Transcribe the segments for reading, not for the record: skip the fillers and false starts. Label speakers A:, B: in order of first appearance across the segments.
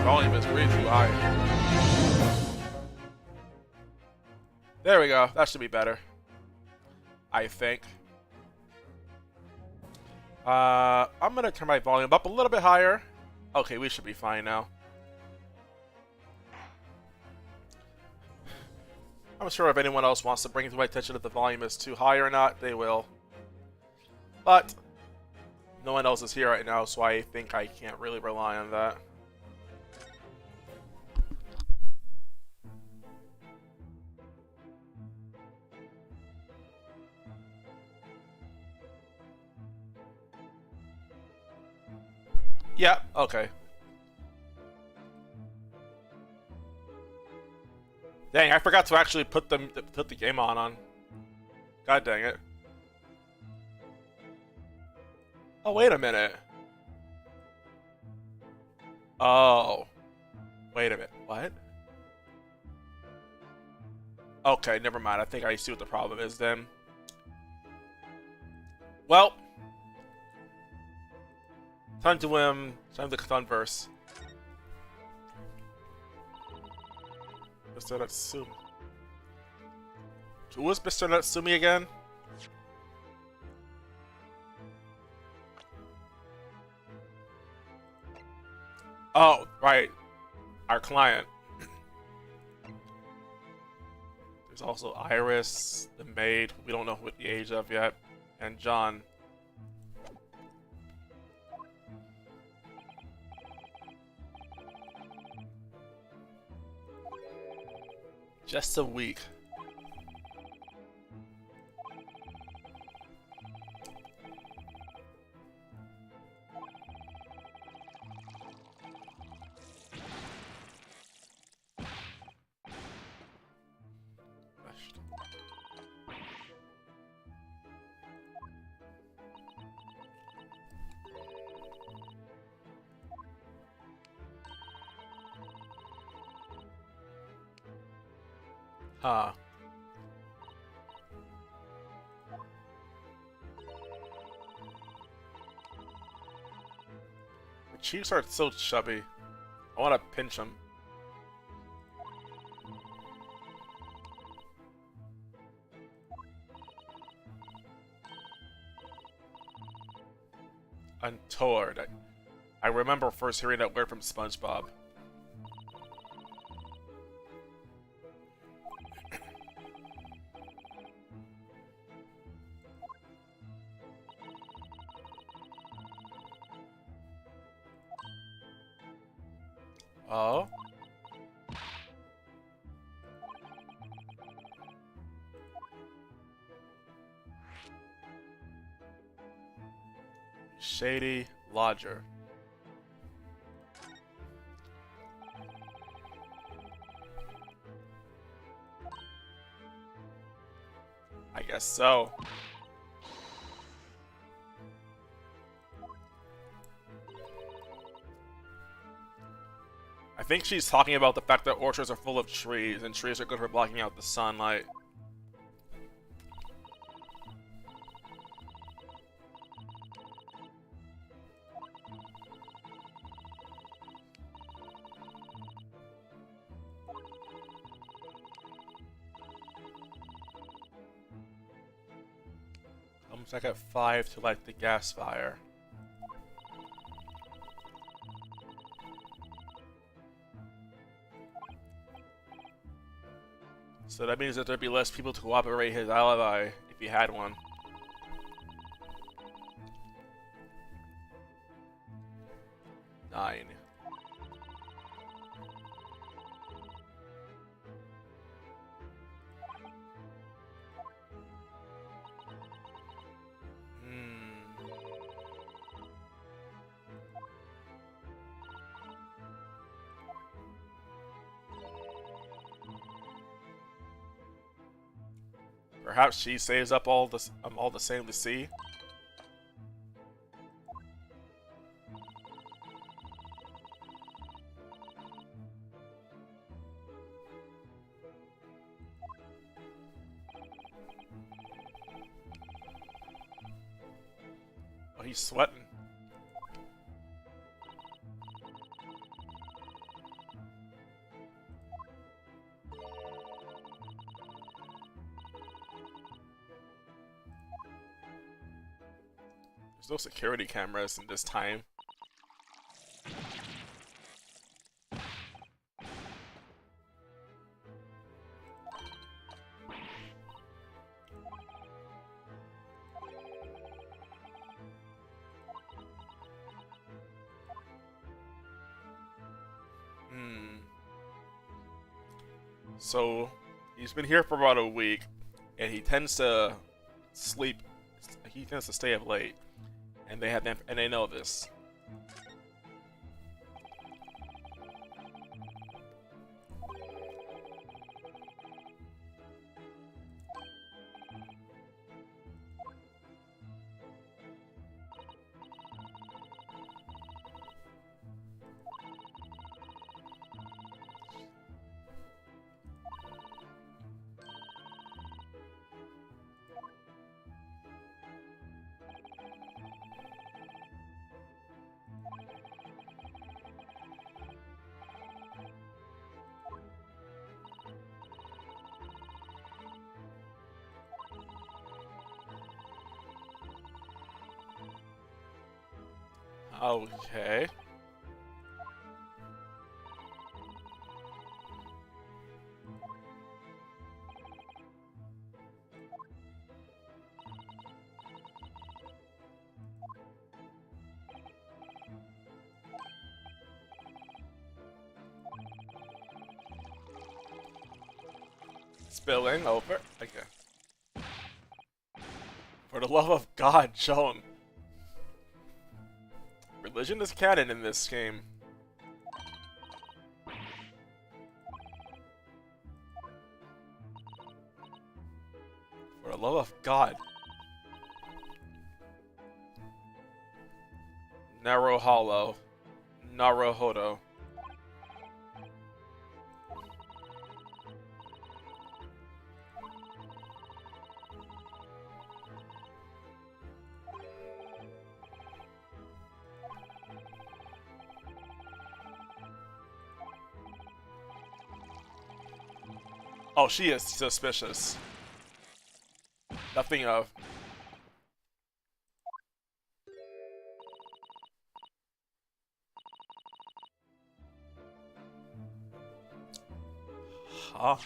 A: volume is way too high. There we go. That should be better. I think. I'm gonna turn my volume up a little bit higher. Okay, we should be fine now. I'm sure if anyone else wants to bring it to my attention if the volume is too high or not, they will. But no one else is here right now, so I think I can't really rely on that. Yeah, okay. Dang, I forgot to actually put the game on. God dang it. Oh, wait a minute. Oh. Wait a minute. What? Okay, never mind. I think I see what the problem is then. Well. Time to converse. Mr. Natsumi. Who is Mr. Natsumi again? Oh, right. Our client. There's also Iris, the maid, we don't know what the age of yet, and John. Just a week. Huh. The cheeks are so chubby. I want to pinch them. Untoward. I remember first hearing that word from SpongeBob. Oh? Shady Lodger. I guess so. I think she's talking about the fact that orchards are full of trees, and trees are good for blocking out the sunlight. Comes back at 5 to light the gas fire. So that means that there'd be less people to cooperate his alibi if he had one. Nine. Perhaps she saves up all the same to see. Oh, he's sweating. There's no security cameras in this time. So, he's been here for about a week, and he tends to sleep. He tends to stay up late, and they know this. Okay. Spilling over. Okay. For the love of God, Joan. Religion is canon in this game. For the love of God. Narrow Hollow. Naruhodo. Oh, she is suspicious. Nothing of. Huh?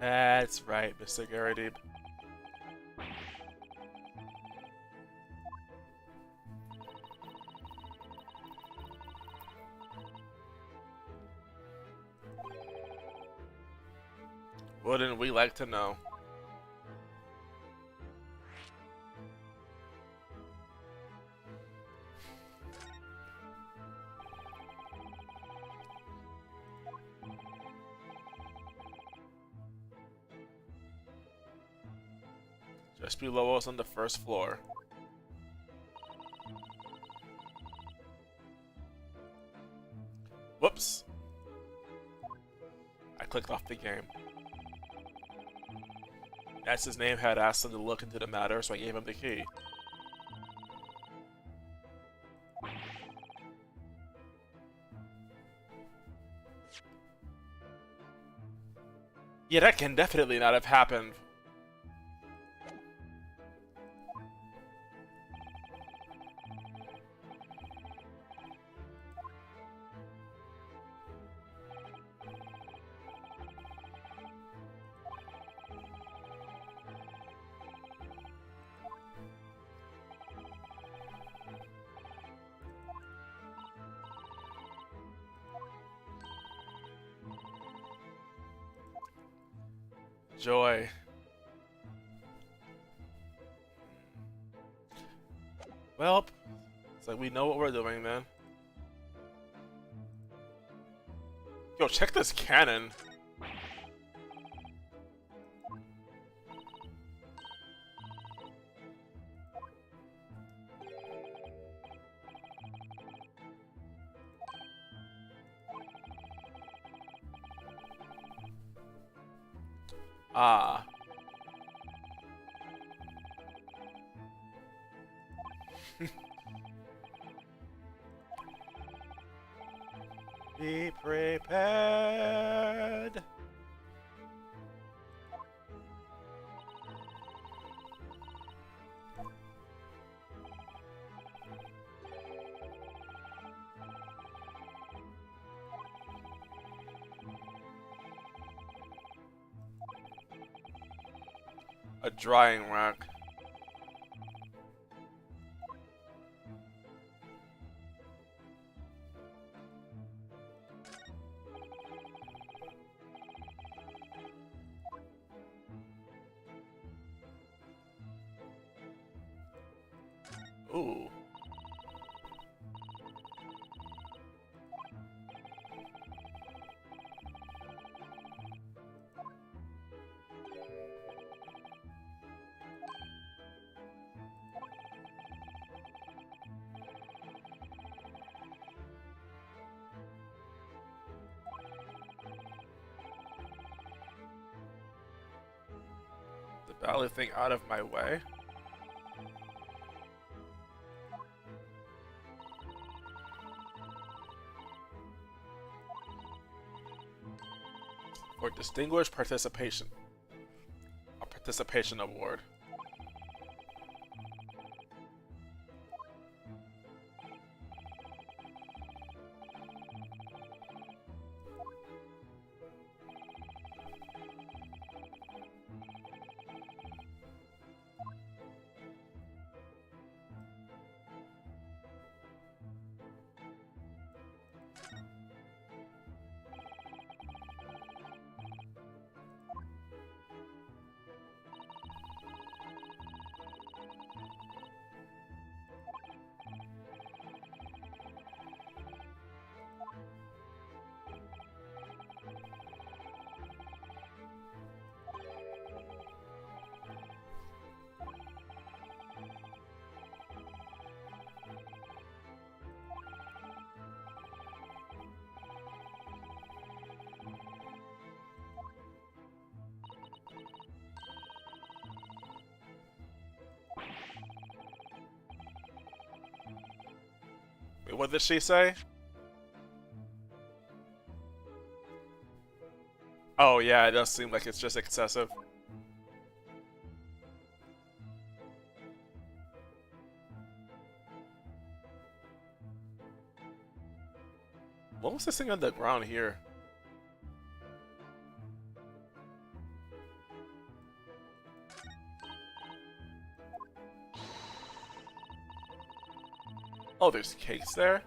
A: That's right, Mr. Garrity. Wouldn't we like to know? Just below us on the first floor. Whoops. I clicked off the game. As his name had asked him to look into the matter, so I gave him the key. Yeah, that can definitely not have happened. Joy. Well, it's like we know what we're doing, man. Yo, check this cannon. Ah. Be prepared. A drying rack. Ooh. The bally thing out of my way. For distinguished participation. A participation award. Wait, what did she say? Oh yeah, it does seem like it's just excessive. What was this thing on the ground here? Oh, there's cakes there?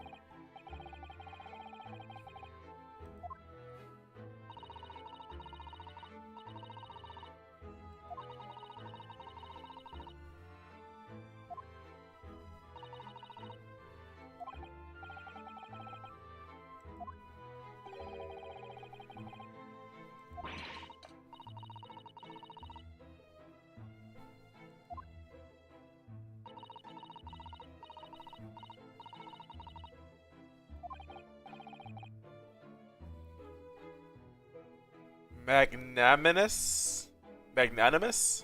A: Magnanimous? Magnanimous?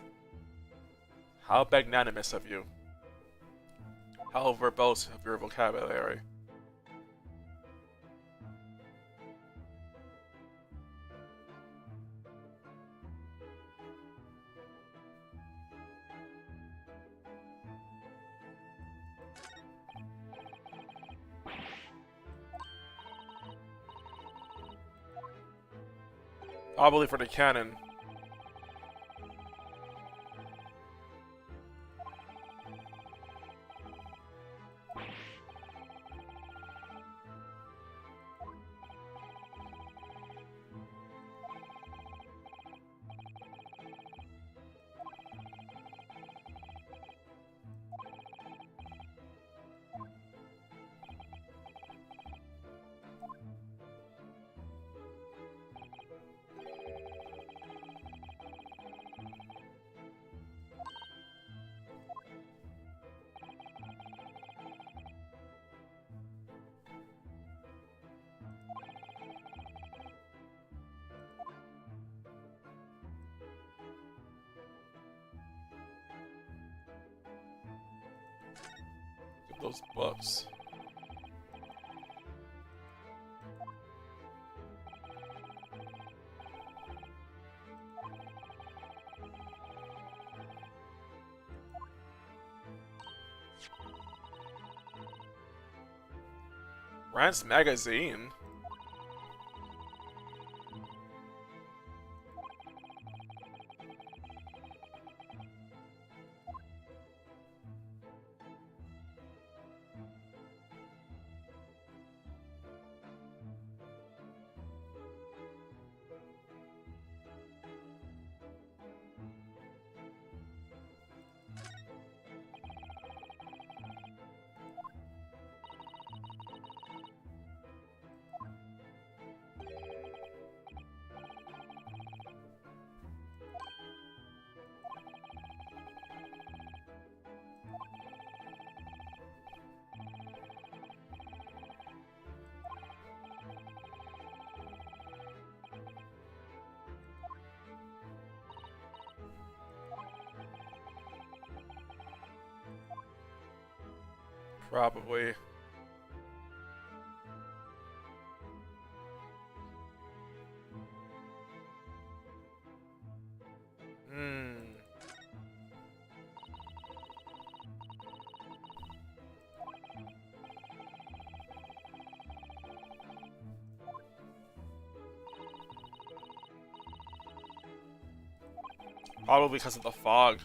A: How magnanimous of you. How verbose of your vocabulary. Probably for the cannon. Those books. Rant's magazine. Probably. Probably because of the fog.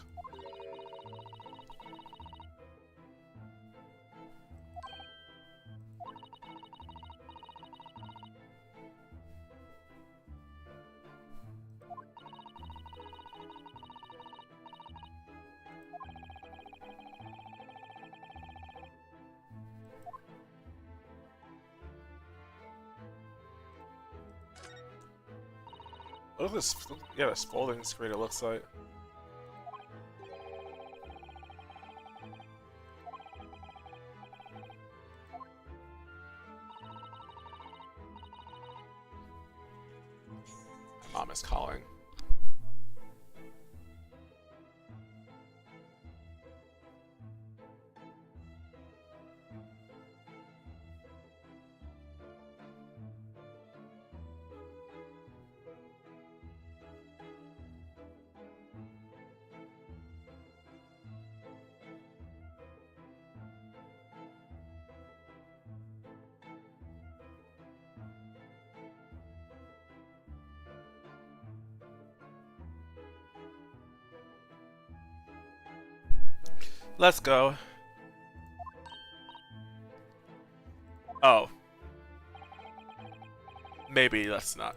A: Look at this. Yeah, this folding screen, it looks like. Mom is calling. Let's go. Oh. Maybe let's not.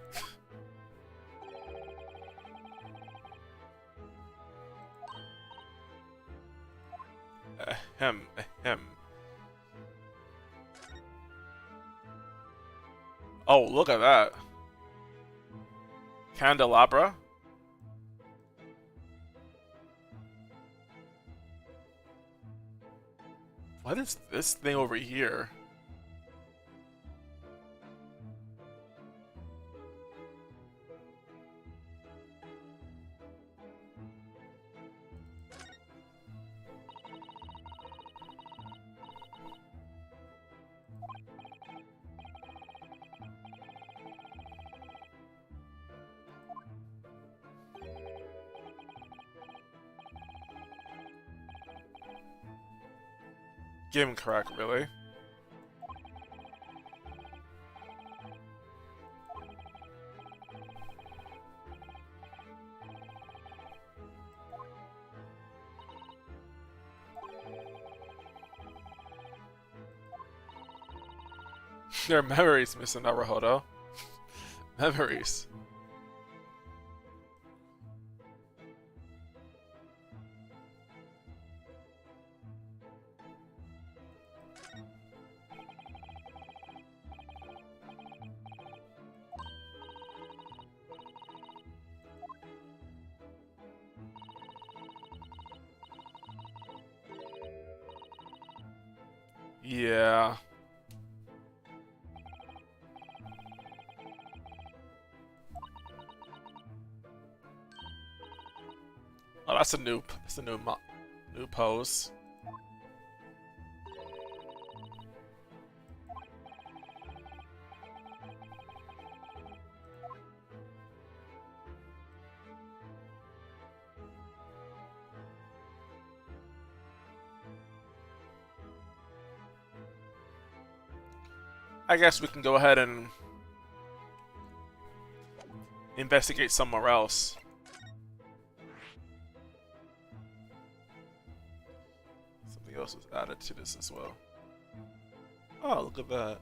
A: Ahem, ahem. Oh, look at that. Candelabra? What is this thing over here? Gimcrack, really? There are memories, Mr. Naruhodo. Memories. Yeah. Oh, that's a new new pose. I guess we can go ahead and investigate somewhere else. Something else was added to this as well. Oh, look at that.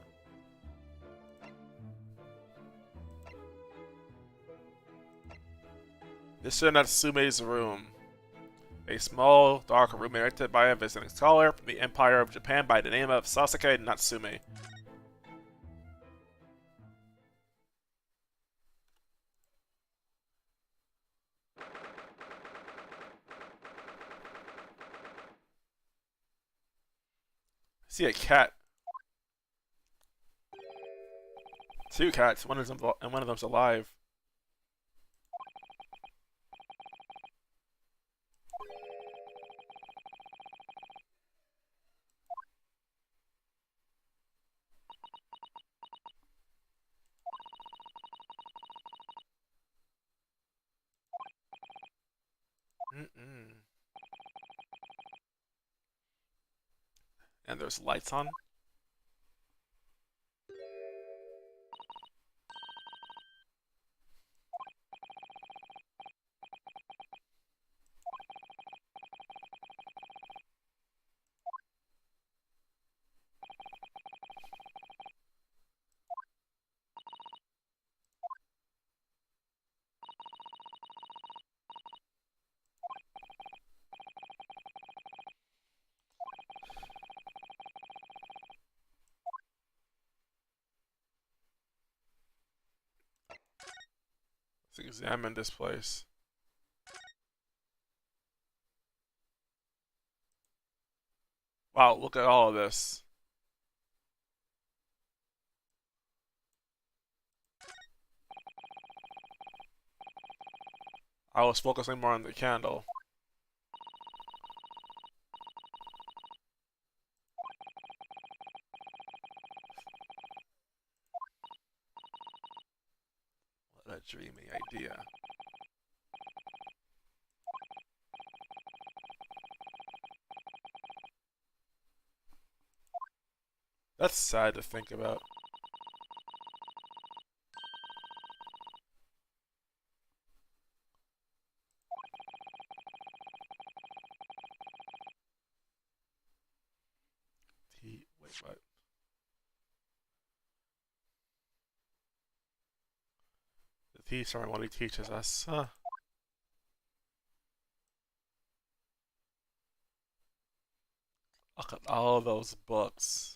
A: This is Natsume's room. A small, dark room erected by a visiting scholar from the Empire of Japan by the name of Sasuke Natsume. I see a cat. Two cats, one of them's alive. And there's lights on. Let's examine this place. Wow, look at all of this. I was focusing more on the candle. What a dreamy idea. That's sad to think about. Wait, what? The tea ceremony teaches us. Huh. Look at all those books.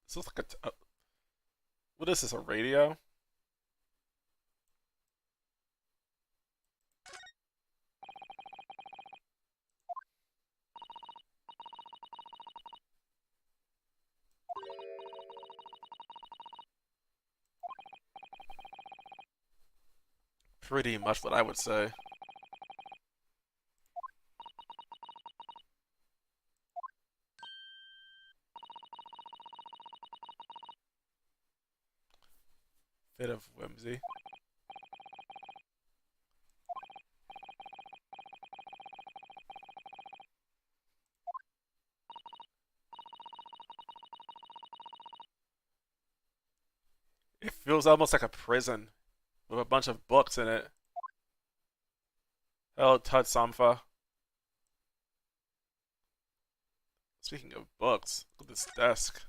A: This looks like what is this, a radio? Pretty much what I would say. Bit of whimsy. It feels almost like a prison with a bunch of books in it. Hello, Tutsamfa. Speaking of books, look at this desk.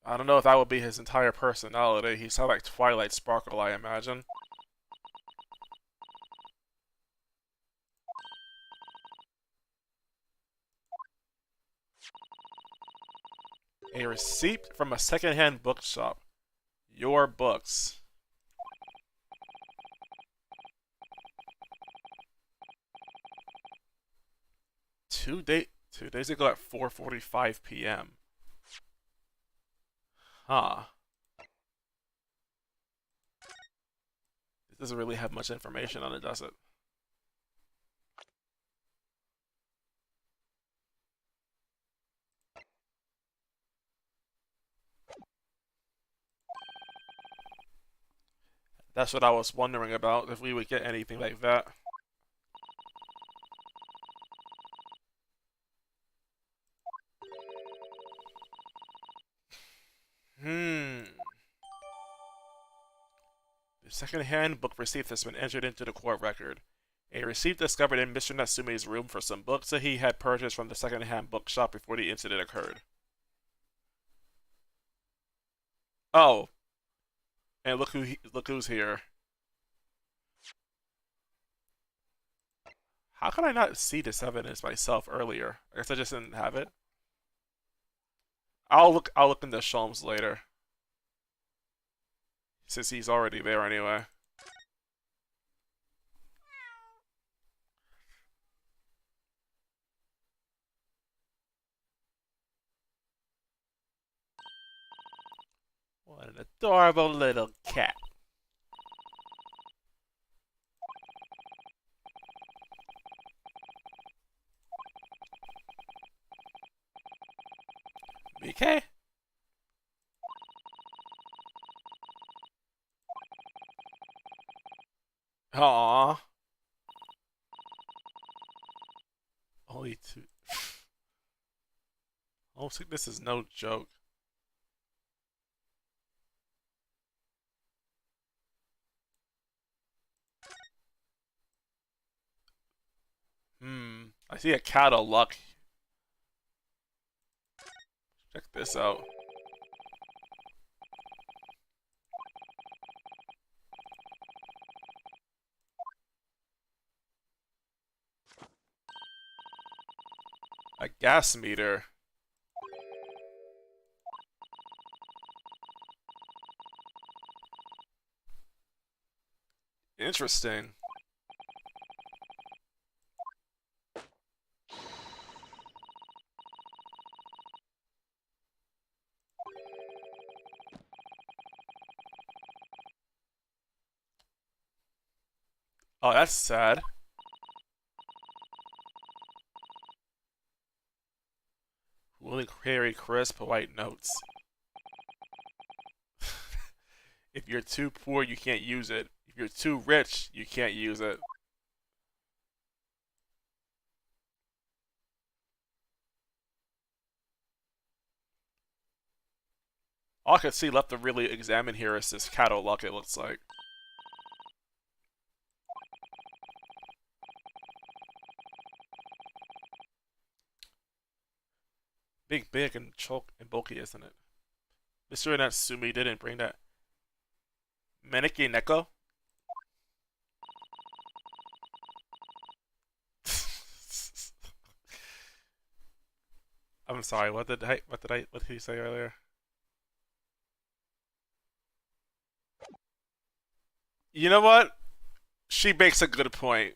A: I don't know if that would be his entire personality. He's kind of like Twilight Sparkle, I imagine. A receipt from a secondhand bookshop. Your books. Two days ago at 4:45 p.m. Huh. It doesn't really have much information on it, does it? That's what I was wondering about, if we would get anything like that. The second-hand book receipt has been entered into the court record. A receipt discovered in Mr. Natsume's room for some books that he had purchased from the second-hand bookshop before the incident occurred. Oh, and look who's here. How could I not see this evidence myself earlier? I guess I just didn't have it. I'll look into Sholmes later. Since he's already there anyway. What an adorable little cat. BK? Aww. Only two. Homesickness is no joke. I see a cat of luck. Check this out. A gas meter. Interesting. Oh, that's sad. Willie carry crisp white notes. If you're too poor, you can't use it. If you're too rich, you can't use it. All I can see left to really examine here is this cat o' luck, it looks like. Big and choke and bulky, isn't it? Mr. Natsumi didn't bring that. Meneki Neko? I'm sorry, what did he say earlier? You know what? She makes a good point.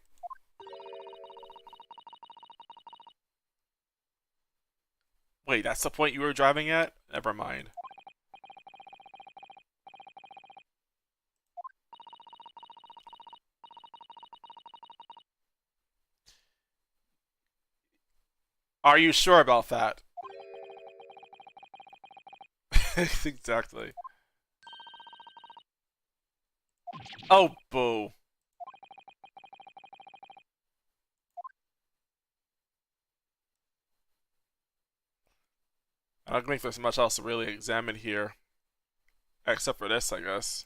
A: Wait, that's the point you were driving at? Never mind. Are you sure about that? Exactly. Oh, boo. I don't think there's much else to really examine here. Except for this, I guess.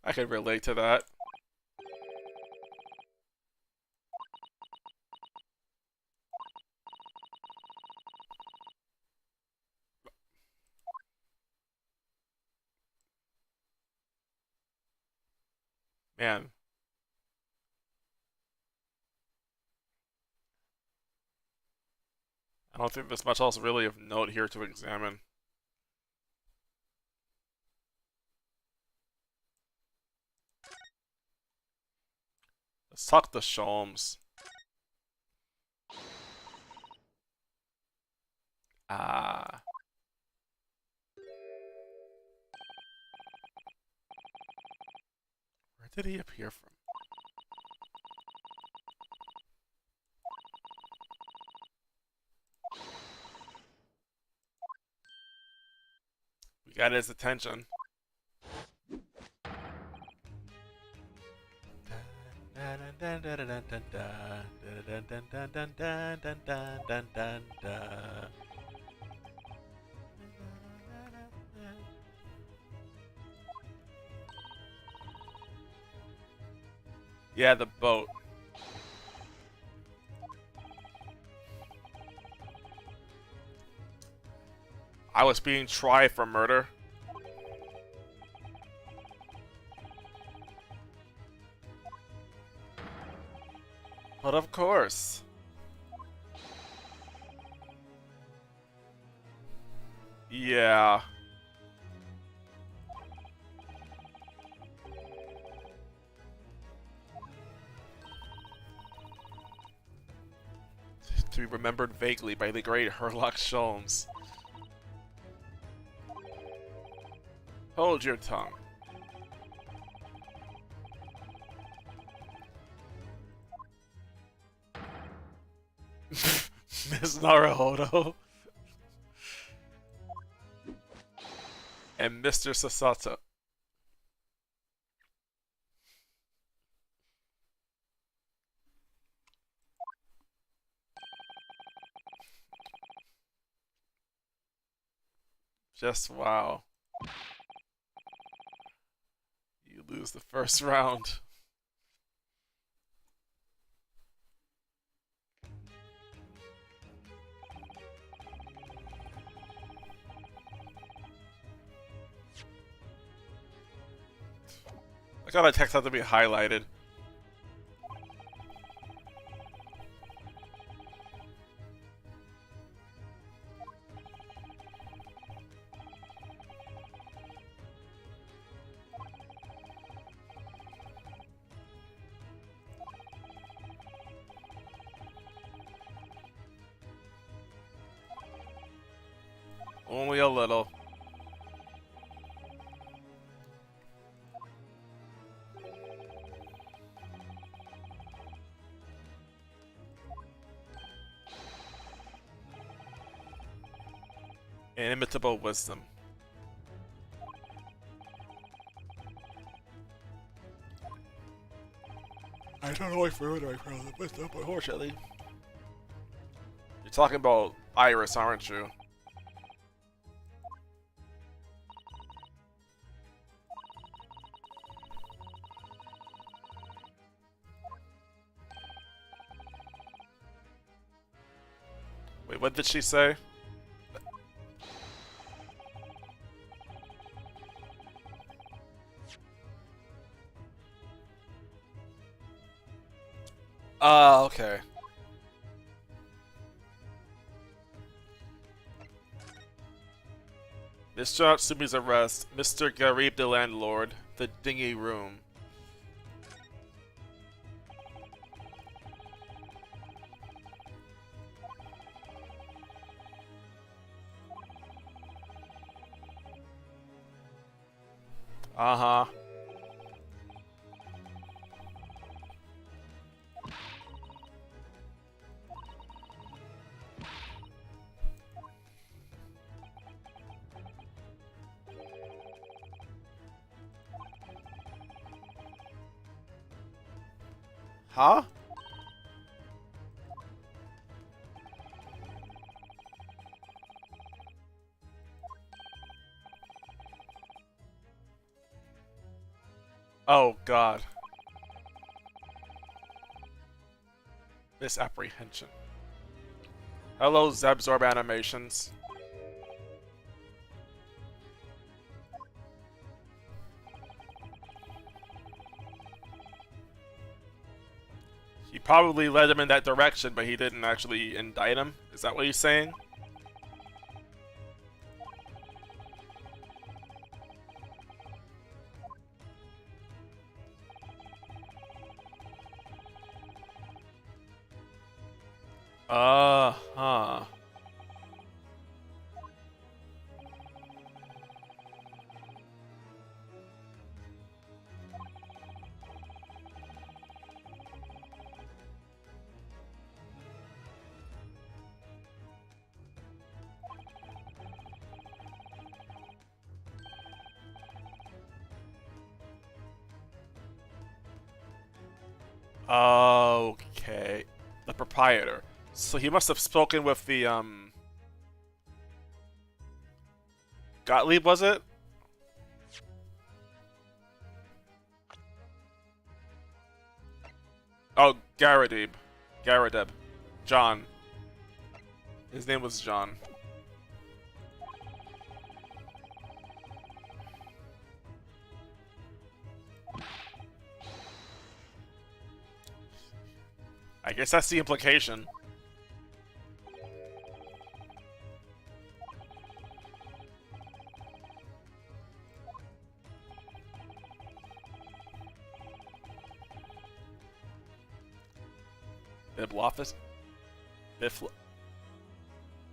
A: I can relate to that. Man. I don't think there's much else really of note here to examine. Suck the Sholmes. Ah. Where did he appear from? We got his attention. Yeah, the boat. I was being tried for murder. But of course. Yeah. To be remembered vaguely by the great Herlock Sholmes. Hold your tongue. Miss Naruhodo. And Mr. Sasato. Just wow. You lose the first round. I got a text have to be highlighted. Only a little. Inimitable wisdom. I don't know if we're right from the wisdom, but unfortunately. You're talking about Iris, aren't you? Wait, what did she say? Okay. Mr. Natsumi's arrest, Mr. Garib the landlord, the dingy room. Uh-huh. Huh? Oh, God. Misapprehension. Hello, Zebzorb animations. He probably led him in that direction, but he didn't actually indict him? Is that what he's saying? Uh-huh. Okay. The proprietor. So he must have spoken with the, Gottlieb, was it? Oh, Garadib. Garadeb. John. His name was John. I guess that's the implication. Bibliophis?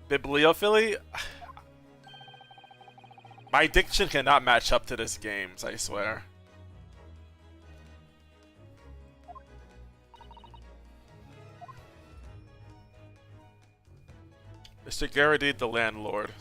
A: Bibliophily? My diction cannot match up to this game, I swear. Mr. Garadid, the landlord.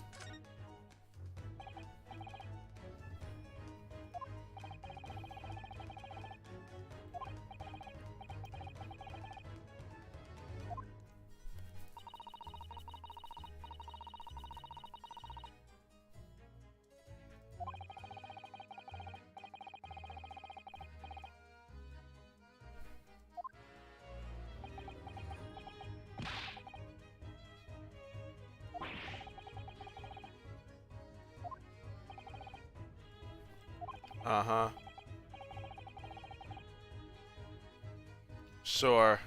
A: Uh-huh. Sure.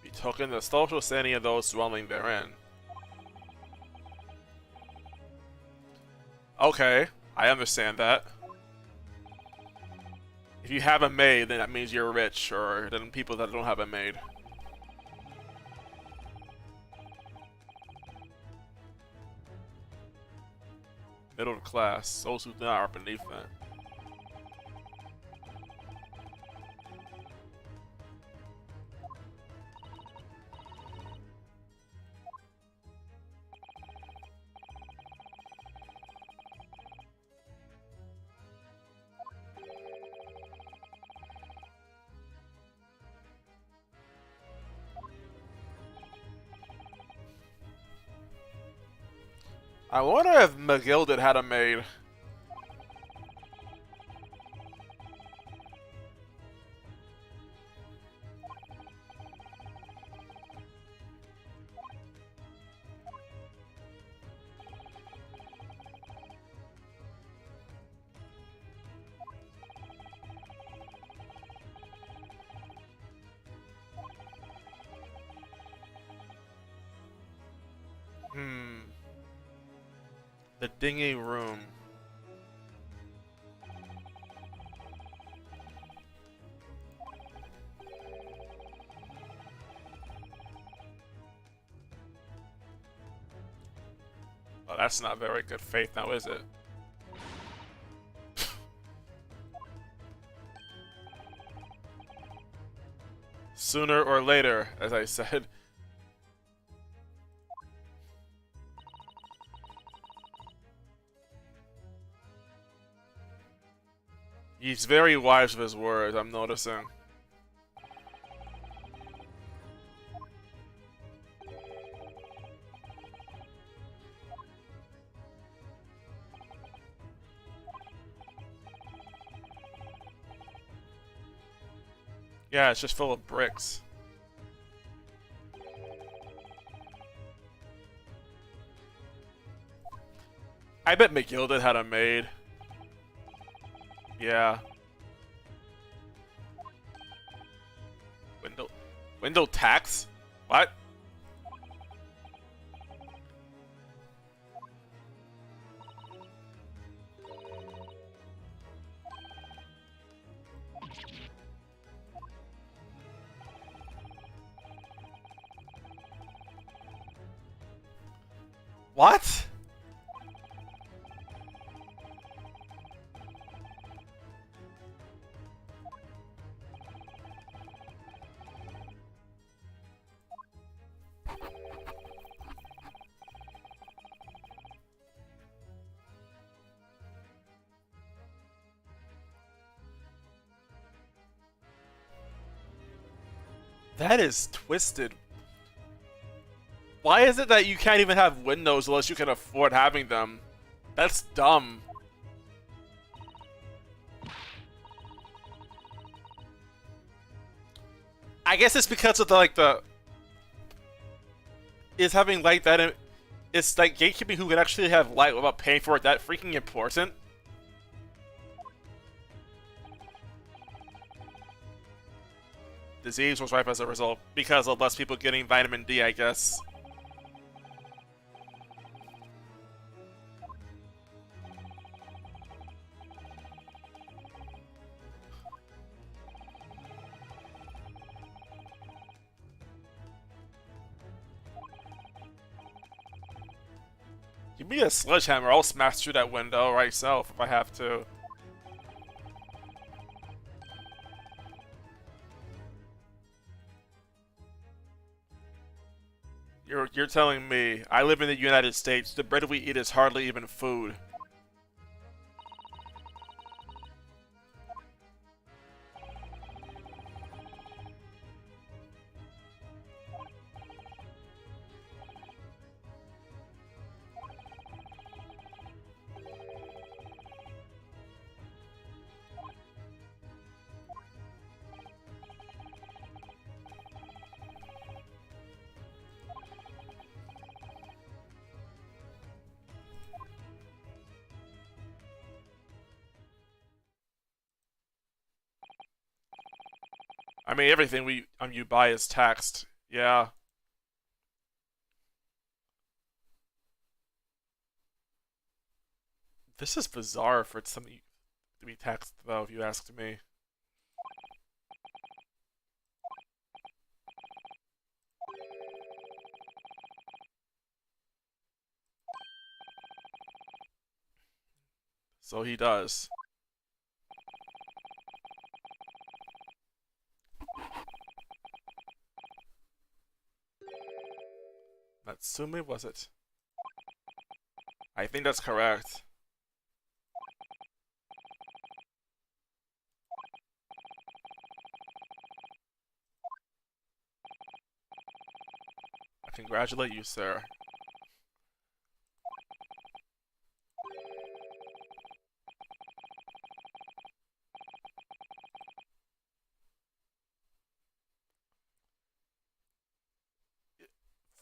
A: Betoken the social standing of those dwelling therein. Okay, I understand that. If you have a maid, then that means you're rich, or then people that don't have a maid. Middle class, those who not are beneath that. I wonder if McGilded had a maid. The dingy room. Well, that's not very good faith now, is it? Sooner or later, as I said. He's very wise with his words, I'm noticing. Yeah, it's just full of bricks. I bet McGilded had a maid. Yeah. Window tax? What? What? That is twisted. Why is it that you can't even have windows unless you can afford having them? That's dumb. I guess it's because of the is having light that it's like gatekeeping who can actually have light without paying for it that freaking important. Disease was ripe as a result because of less people getting vitamin D, I guess. Give me a sledgehammer, I'll smash through that window right self if I have to. You're telling me, I live in the United States, the bread we eat is hardly even food. I mean, everything you buy is taxed. Yeah. This is bizarre for something to be taxed, though, if you asked me. So he does. Natsume, was it? I think that's correct. I congratulate you, sir.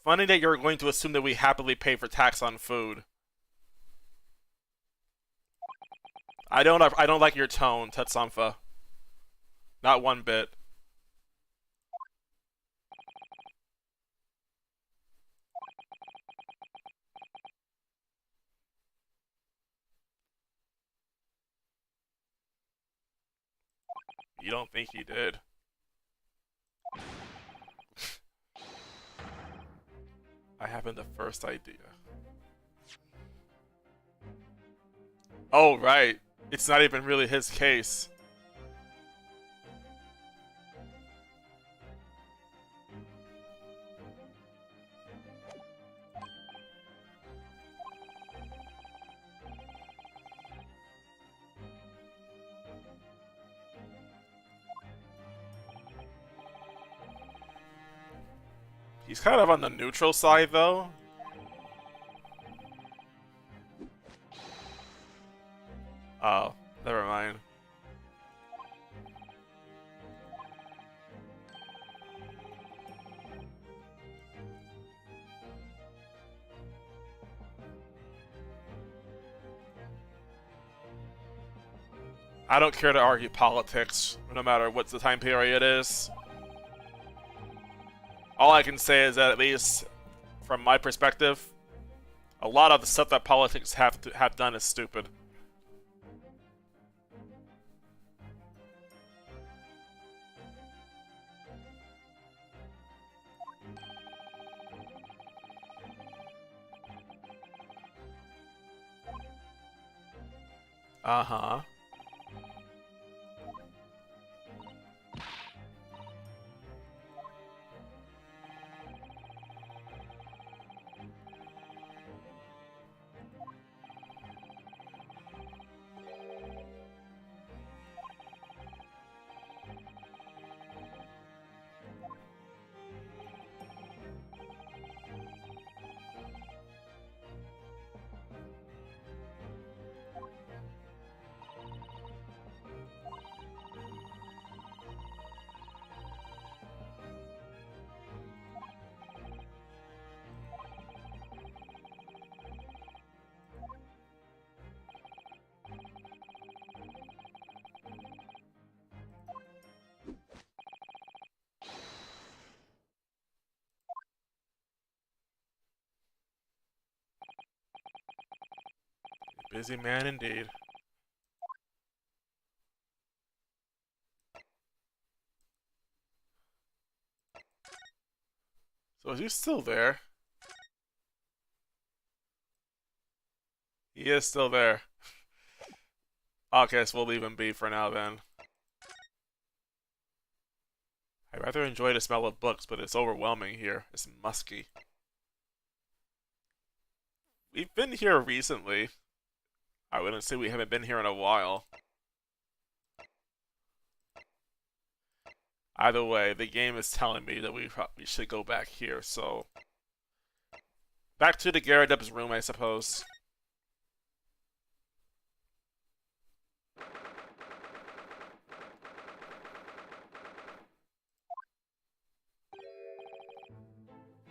A: Funny that you're going to assume that we happily pay for tax on food. I don't like your tone, Tetsunfa. Not one bit. You don't think he did. I haven't the first idea. Oh, right. It's not even really his case. He's kind of on the neutral side, though. Oh, never mind. I don't care to argue politics, no matter what the time period is. All I can say is that, at least from my perspective, a lot of the stuff that politics have done is stupid. Uh-huh. Busy man indeed. So is he still there? He is still there. Okay, so we'll leave him be for now then. I rather enjoy the smell of books, but it's overwhelming here. It's musky. We've been here recently. I wouldn't say we haven't been here in a while. Either way, the game is telling me that we should go back here, so... Back to the Gyarados room, I suppose.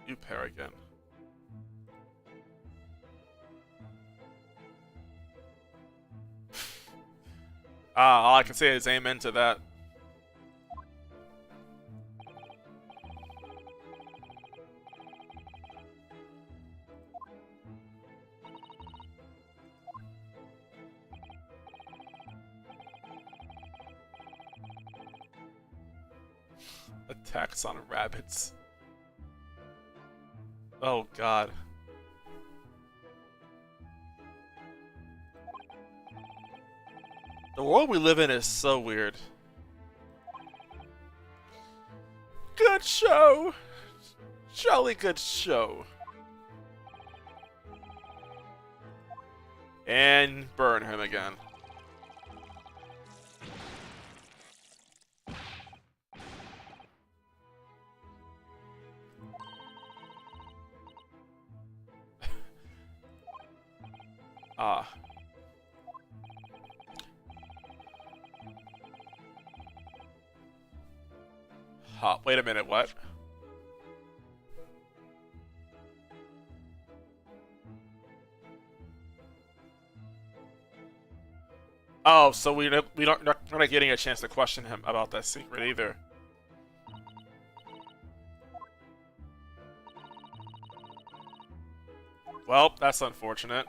A: You pair again. All I can say is amen to that. Attacks on rabbits. Oh god. The world we live in is so weird. Good show! Jolly good show. And burn him again. Ah. Huh, wait a minute, what? Oh, so we're not getting a chance to question him about that secret either. Well, that's unfortunate.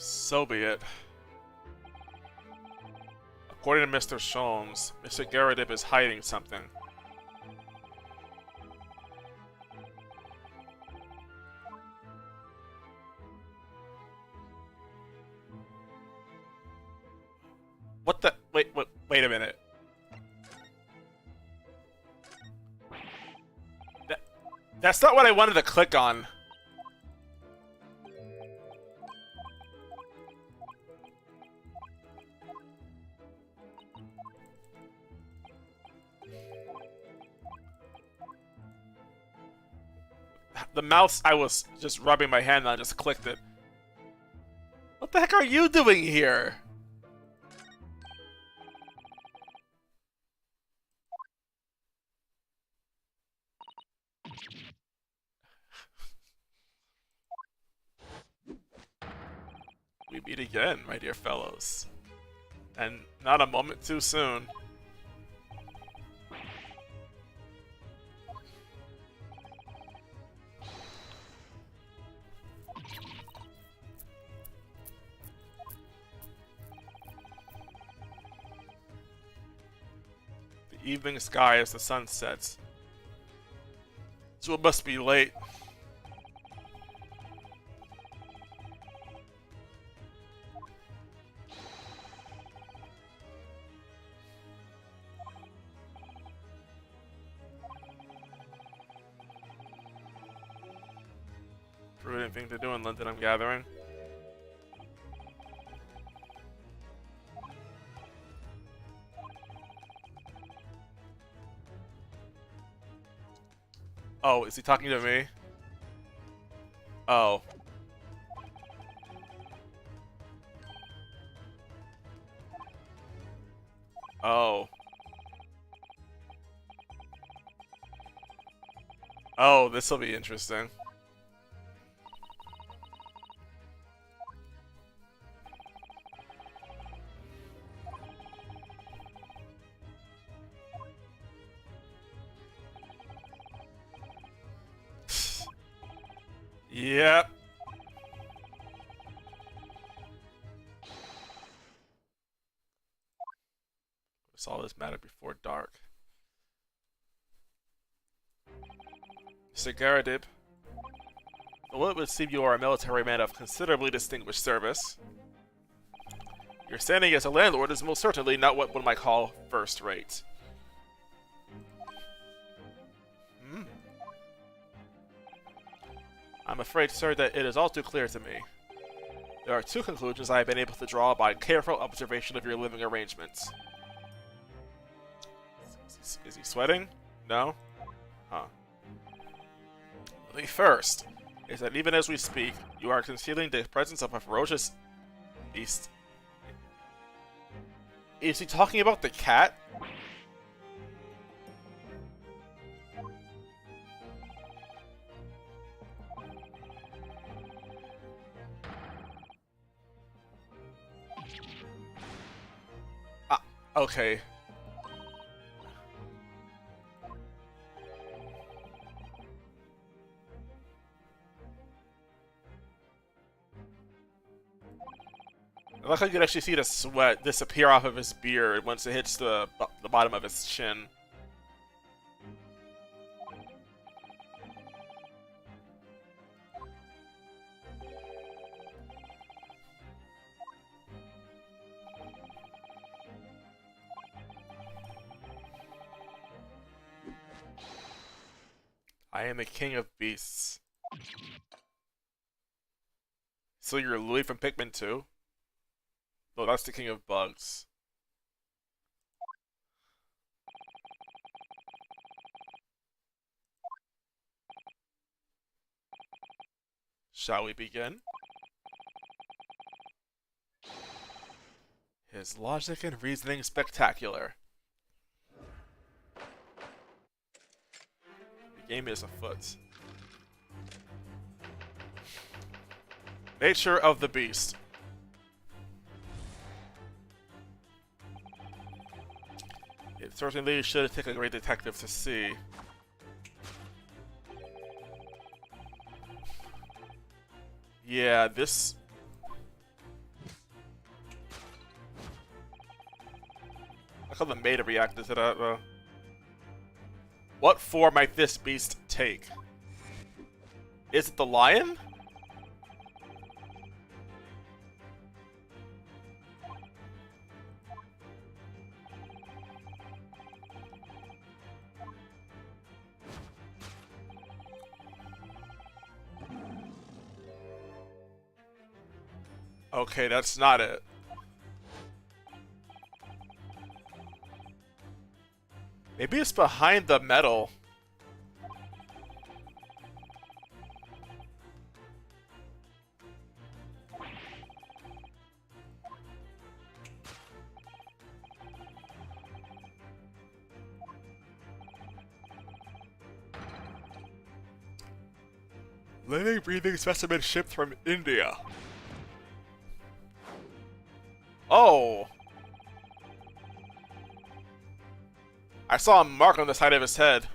A: So be it. According to Mr. Sholmes, Mr. Gyarados is hiding something. What the? Wait a minute. That's not what I wanted to click on. The mouse, I was just rubbing my hand and I just clicked it. What the heck are you doing here? We meet again, my dear fellows. And not a moment too soon. The evening sky as the sun sets. So it must be late. Prudent thing to do in London, I'm gathering. Oh, is he talking to me? Oh. Oh. Oh, this will be interesting. Yep. Saw this matter before dark. Sigaradib. Well, it would seem you are a military man of considerably distinguished service. Your standing as a landlord is most certainly not what one might call first rate. I'm afraid, sir, that it is all too clear to me. There are two conclusions I have been able to draw by careful observation of your living arrangements. Is he sweating? No? Huh. The first is that even as we speak, you are concealing the presence of a ferocious beast. Is he talking about the cat? Okay. I like how you can actually see the sweat disappear off of his beard once it hits the bottom of his chin. I am the king of beasts. So you're Louis from Pikmin 2? No, that's the king of bugs. Shall we begin? His logic and reasoning spectacular. The game is afoot. Nature of the beast. It certainly should take a great detective to see. Yeah, this... I how the maid reacted to that, though. What form might this beast take? Is it the lion? Okay, that's not it. Maybe it's behind the metal. Living, breathing specimen shipped from India. Oh! I saw a mark on the side of his head.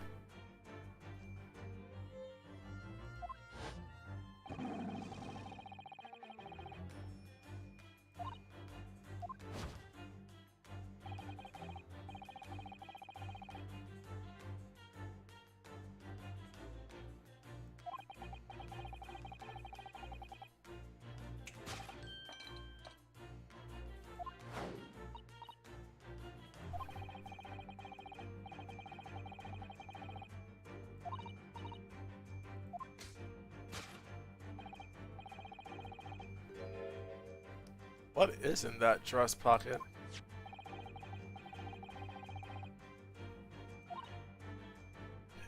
A: What is in that dress pocket?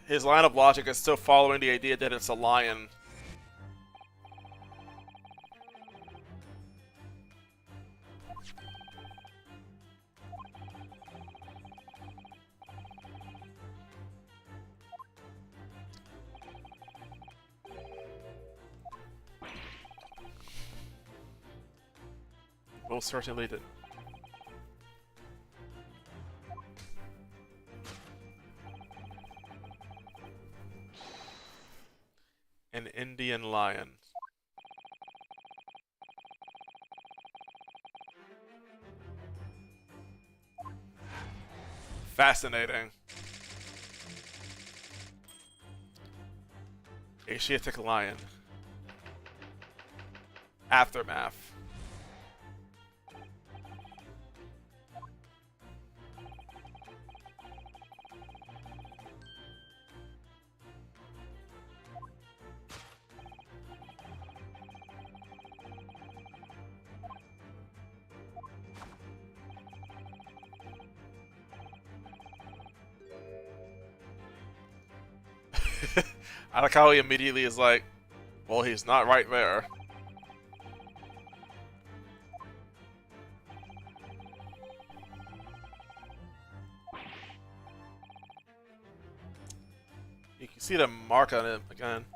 A: His line of logic is still following the idea that it's a lion. Most certainly did. An Indian lion. Fascinating. Asiatic lion. Aftermath. I like how he immediately is like, well, he's not right there. You can see the mark on it again.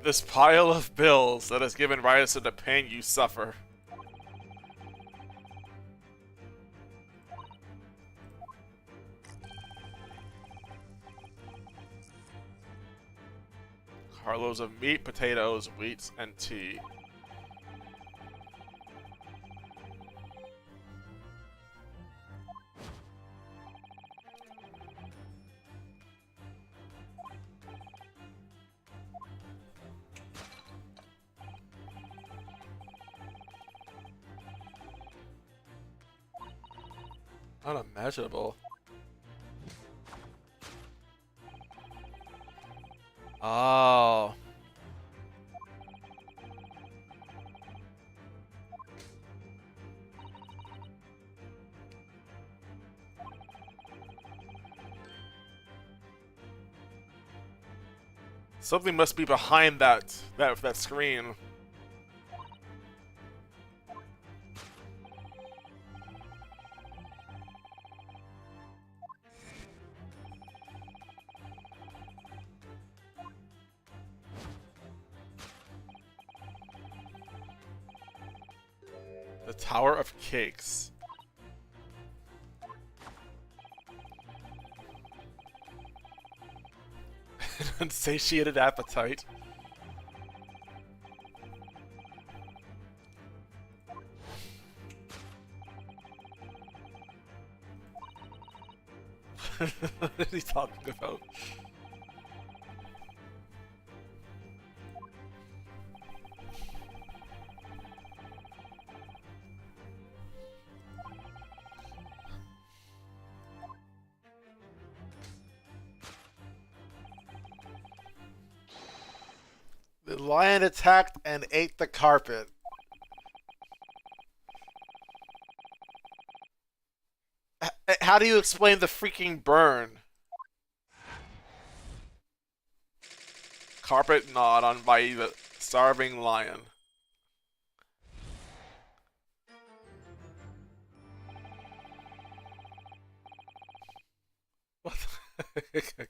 A: This pile of bills that has given rise to the pain you suffer. Carloads of meat, potatoes, wheat, and tea. Unimaginable. Oh. Something must be behind that screen. The Tower of Cakes. An unsatiated appetite. What is he talking about? The lion attacked and ate the carpet. How do you explain the freaking burn? Carpet gnawed on by the starving lion. What the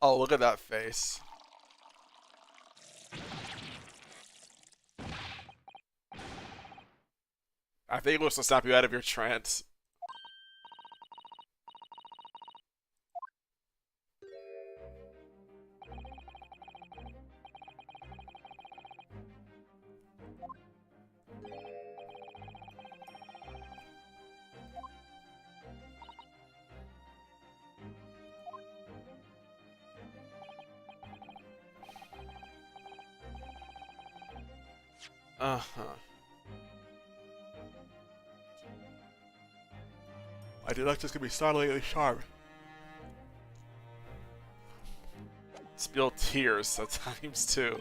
A: Oh, look at that face. I think it was to snap you out of your trance. Uh-huh. My deduction's gonna be startlingly sharp. Spill tears at times too.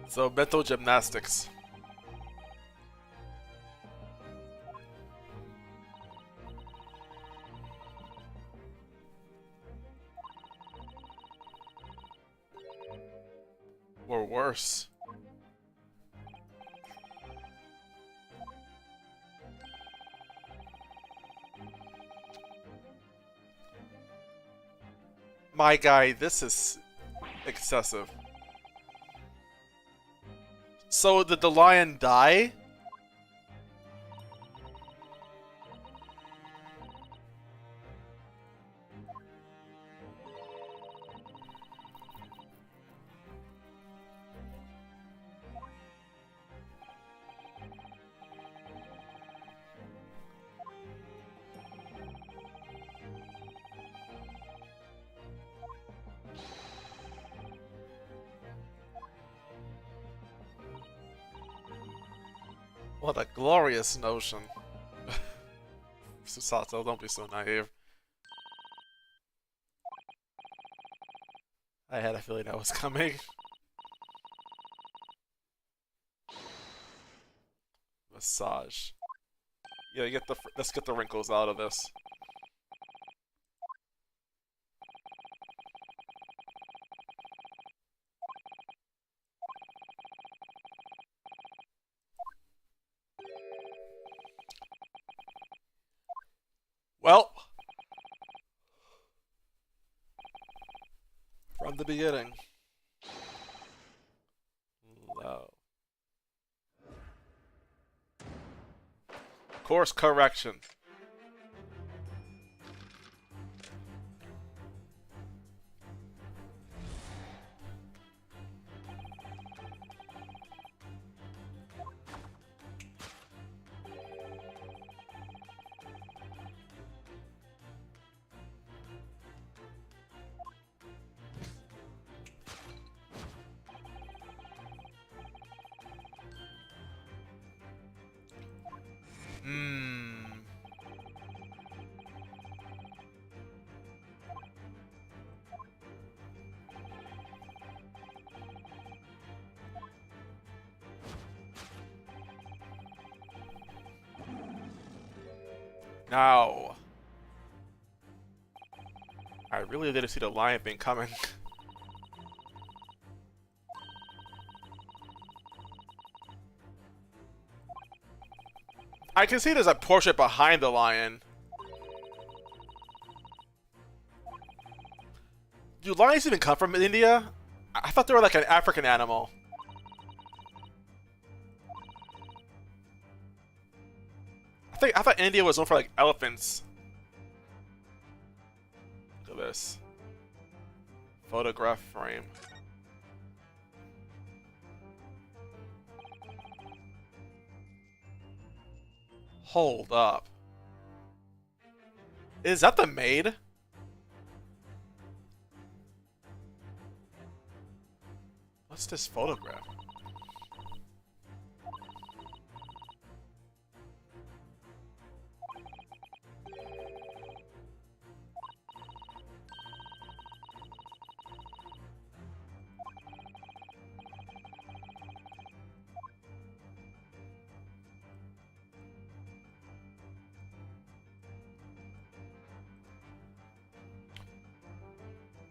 A: So mental gymnastics. Or worse. My guy, this is excessive. So did the lion die? What a glorious notion. Susato, don't be so naive. I had a feeling that was coming. Massage. Yeah, let's get the wrinkles out of this. Well, from the beginning. Low. Course correction. Now, I really didn't see the lion thing coming. I can see there's a portrait behind the lion. Do lions even come from India? I thought they were like an African animal. I thought India was known for like elephants. Look at this. Photograph frame. Hold up. Is that the maid? What's this photograph?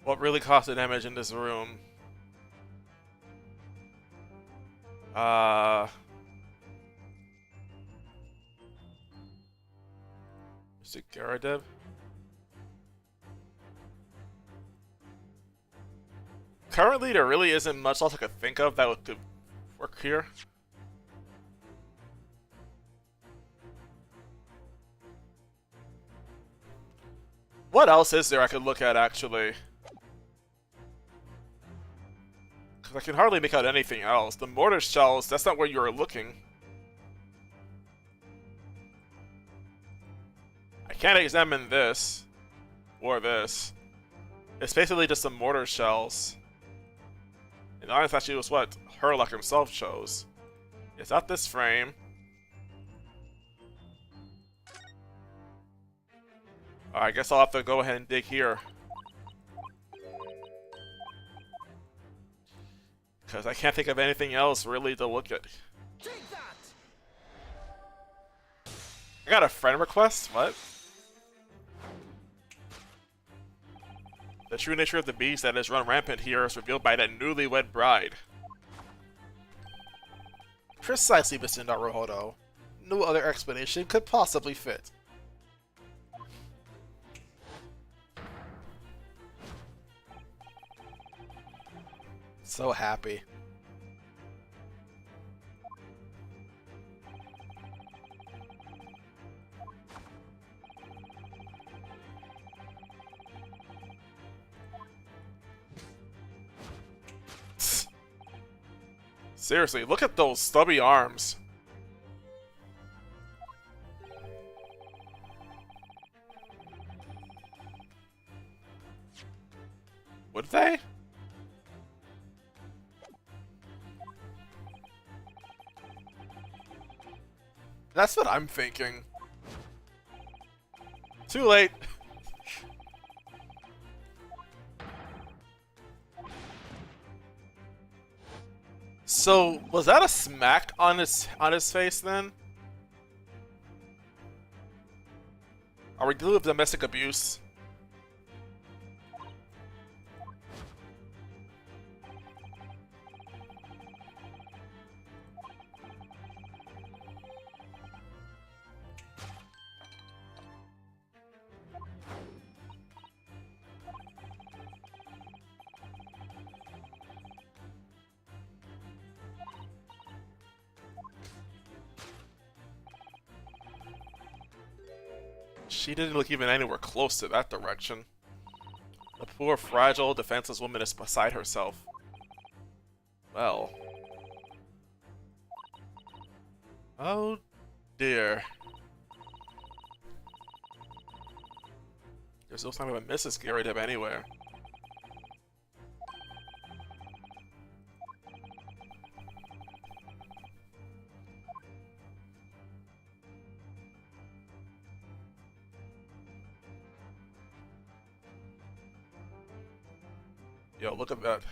A: What really caused the damage in this room? Is it Garadev? Currently, there really isn't much else I could think of that could work here. What else is there I could look at, actually? Because I can hardly make out anything else. The mortar shells, that's not where you were looking. I can't examine this. Or this. It's basically just some mortar shells. And honestly, actually was what Herlock himself chose. It's not this frame. I guess I'll have to go ahead and dig here. Because I can't think of anything else really to look at. I got a friend request? What? The true nature of the beast that has run rampant here is revealed by that newlywed bride.
B: Precisely, Mr. Naruhodo. No other explanation could possibly fit. So happy.
A: Seriously, look at those stubby arms. Would they? That's what I'm thinking. Too late. So, was that a smack on his face then? Are we dealing with domestic abuse? She didn't look even anywhere close to that direction. The poor, fragile, defenseless woman is beside herself. Well. Oh dear. There's no sign of a Mrs. Garrett anywhere. Yo, look at that.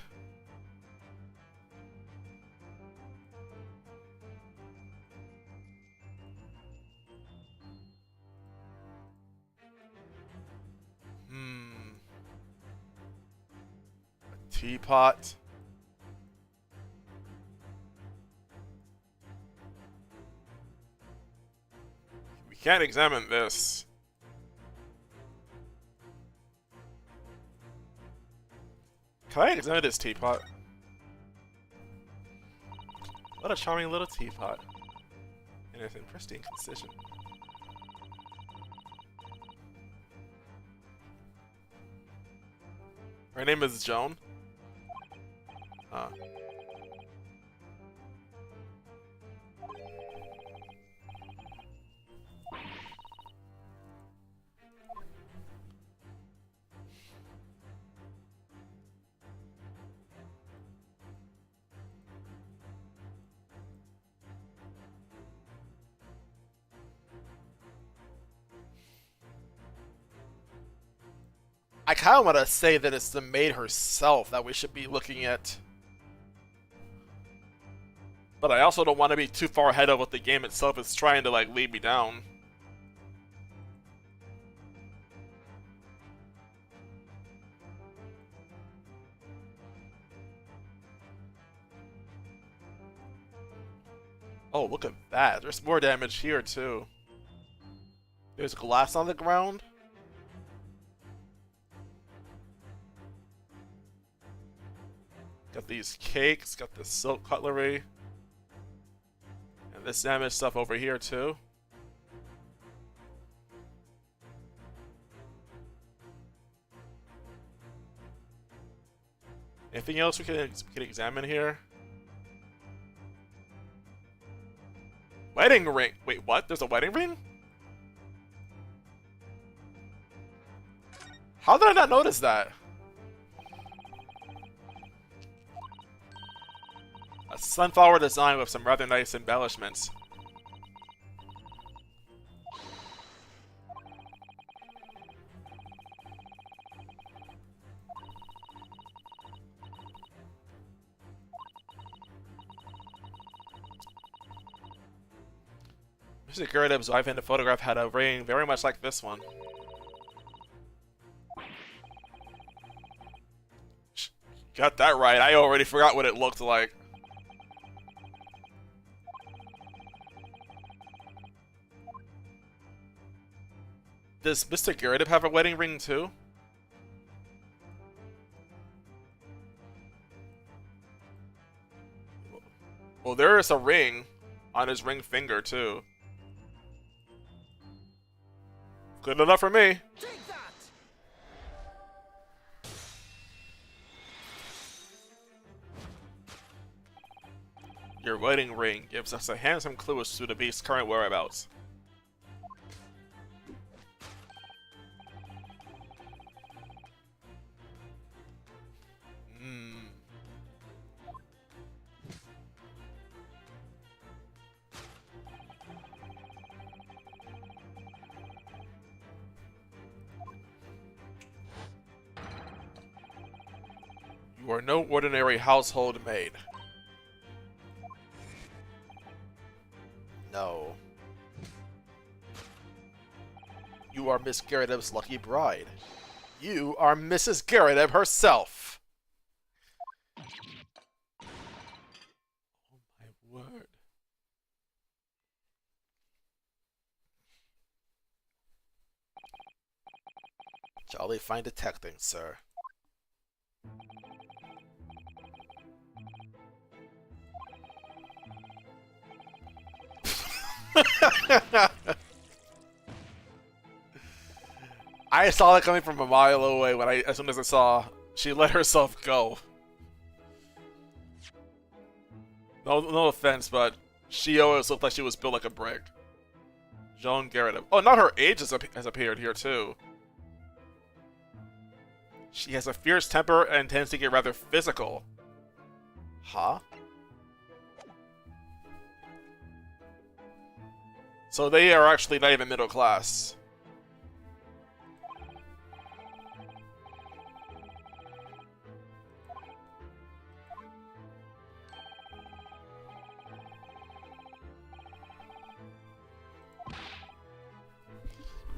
A: A teapot. We can't examine this. Can I examine this teapot? What a charming little teapot. And it's in pristine condition. Her name is Joan? Huh. I kind of want to say that it's the maid herself that we should be looking at. But I also don't want to be too far ahead of what the game itself is trying to, like, lead me down. Oh, look at that. There's more damage here, too. There's glass on the ground. Got these cakes, got the silk cutlery. And this damaged stuff over here too. Anything else we can examine here? Wedding ring. Wait, what? There's a wedding ring? How did I not notice that? A sunflower design with some rather nice embellishments. Mr. Girdib's wife in the photograph had a ring very much like this one. Got that right. I already forgot what it looked like. Does Mr. Girdib have a wedding ring too? Well, there is a ring on his ring finger too. Good enough for me.
C: Take that!
A: Your wedding ring gives us a handsome clue as to the beast's current whereabouts. You are no ordinary household maid.
B: No. You are Miss Girdib's lucky bride. You are Mrs. Girdib herself.
A: Oh my word.
B: Jolly fine detecting, sir.
A: I saw that coming from a mile away when as soon as I saw she let herself go. No offense, but she always looked like she was built like a brick. Joan Garrett. Oh, now her age has appeared here too. She has a fierce temper and tends to get rather physical.
B: Huh?
A: So they are actually not even middle class.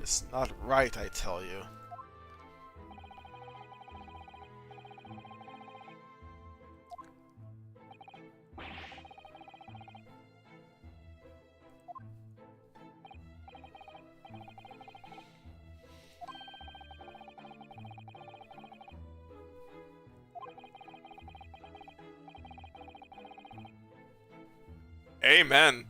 B: It's not right, I tell you.
A: Amen.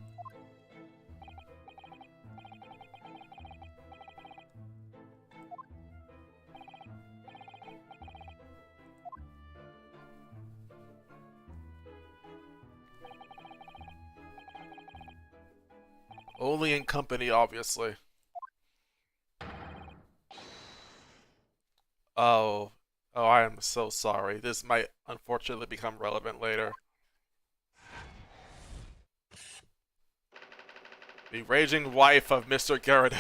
A: Only in company, obviously. Oh. Oh, I am so sorry. This might unfortunately become relevant later. The raging wife of Mr. Garrett.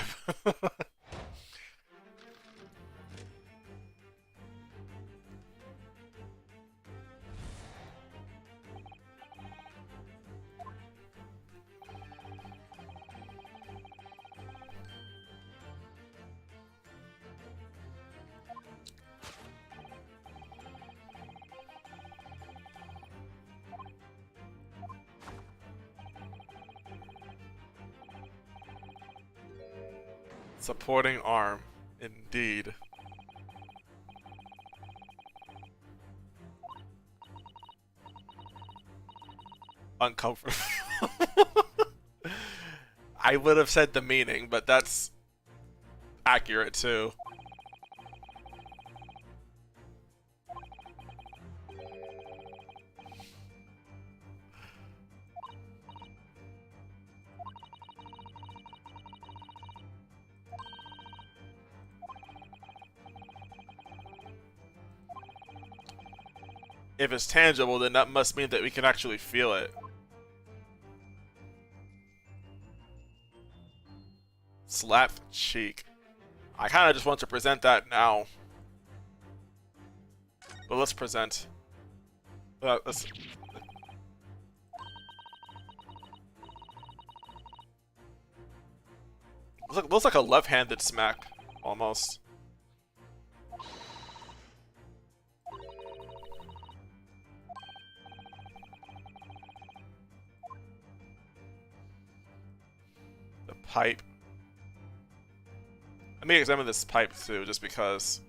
A: Supporting arm, indeed. Uncomfortable. I would have said the meaning, but that's accurate too. If it's tangible, then that must mean that we can actually feel it. Slap cheek. I kind of just want to present that now. But let's present. Let's... Looks like a left-handed smack, almost. The pipe. Let me examine this pipe too, just because.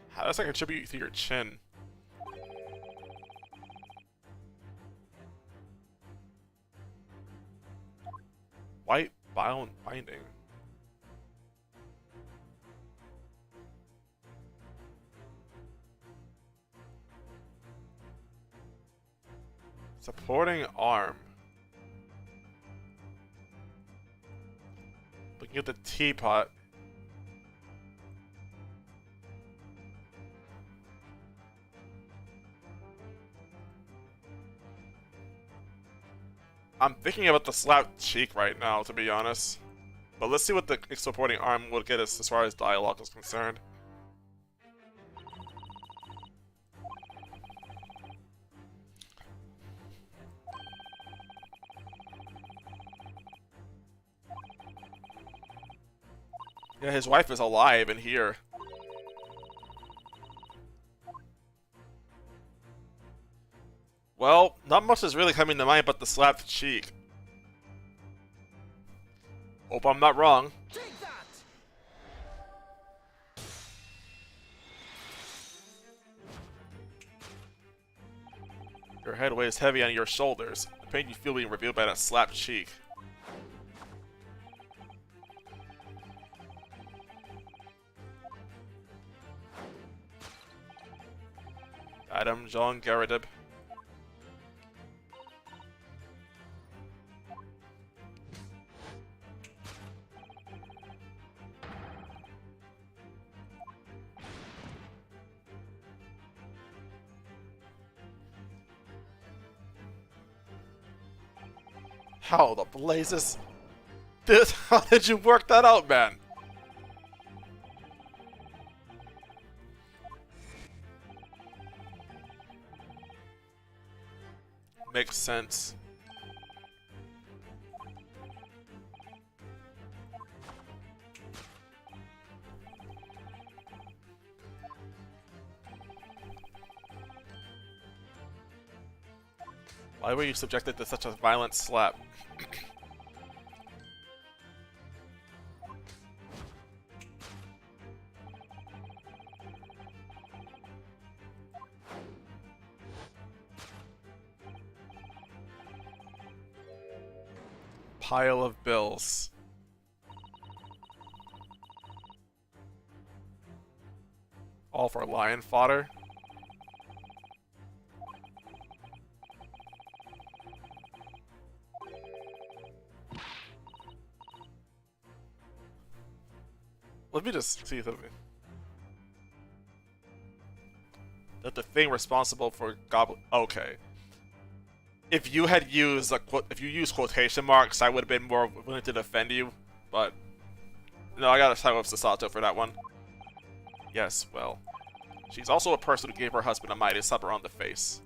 A: How does that contribute to your chin? White bound binding. Supporting arm. Looking at the teapot. I'm thinking about the slap cheek right now, to be honest. But let's see what the supporting arm will get us as far as dialogue is concerned. Yeah, his wife is alive in here. Well, not much is really coming to mind but the slapped cheek. Hope I'm not wrong.
C: Take that!
A: Your head weighs heavy on your shoulders. The pain you feel being revealed by that slapped cheek. Adam John Garadib. How the blazes? How did you work that out, man? Makes sense. Why were you subjected to such a violent slap? Pile of bills. All for lion fodder. Let me just see something. That the thing responsible for goblin. Okay. If you had used if you used quotation marks, I would have been more willing to defend you. But no, I gotta side with Sasato for that one. Yes, well, she's also a person who gave her husband a mighty slapper on the face.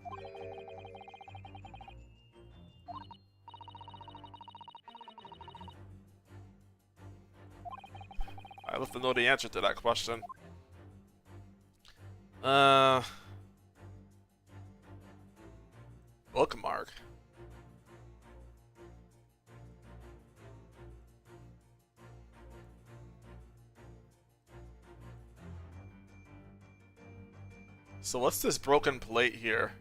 A: I left to know the answer to that question. Bookmark. So what's this broken plate here?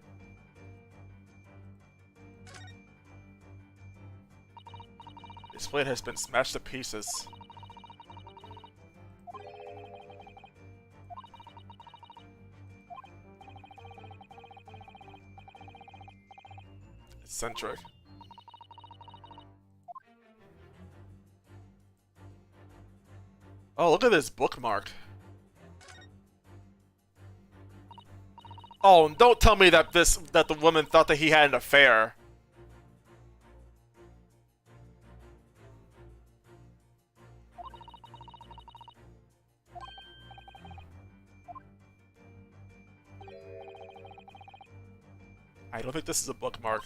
A: This plate has been smashed to pieces. Eccentric. Oh, look at this bookmark. Oh, don't tell me that the woman thought that he had an affair. I don't think this is a bookmark.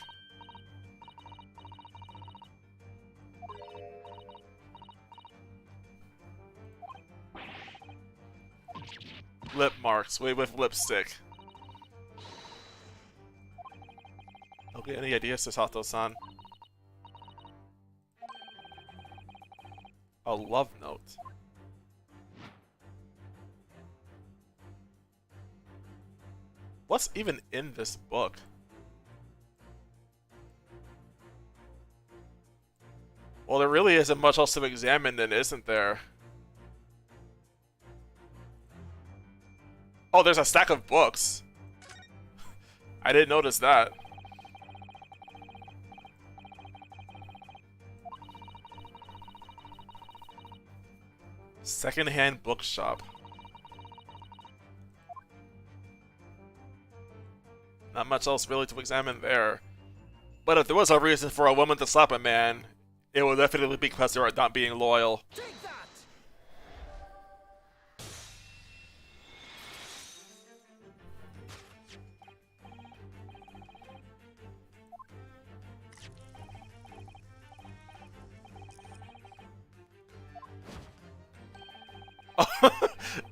A: Lip marks, way with lipstick. Okay, any ideas, Sasato-san? A love note. What's even in this book? Well, there really isn't much else to examine then, isn't there? Oh, there's a stack of books. I didn't notice that. Secondhand bookshop. Not much else really to examine there. But if there was a reason for a woman to slap a man, it would definitely be because they were not being loyal.
C: Take that!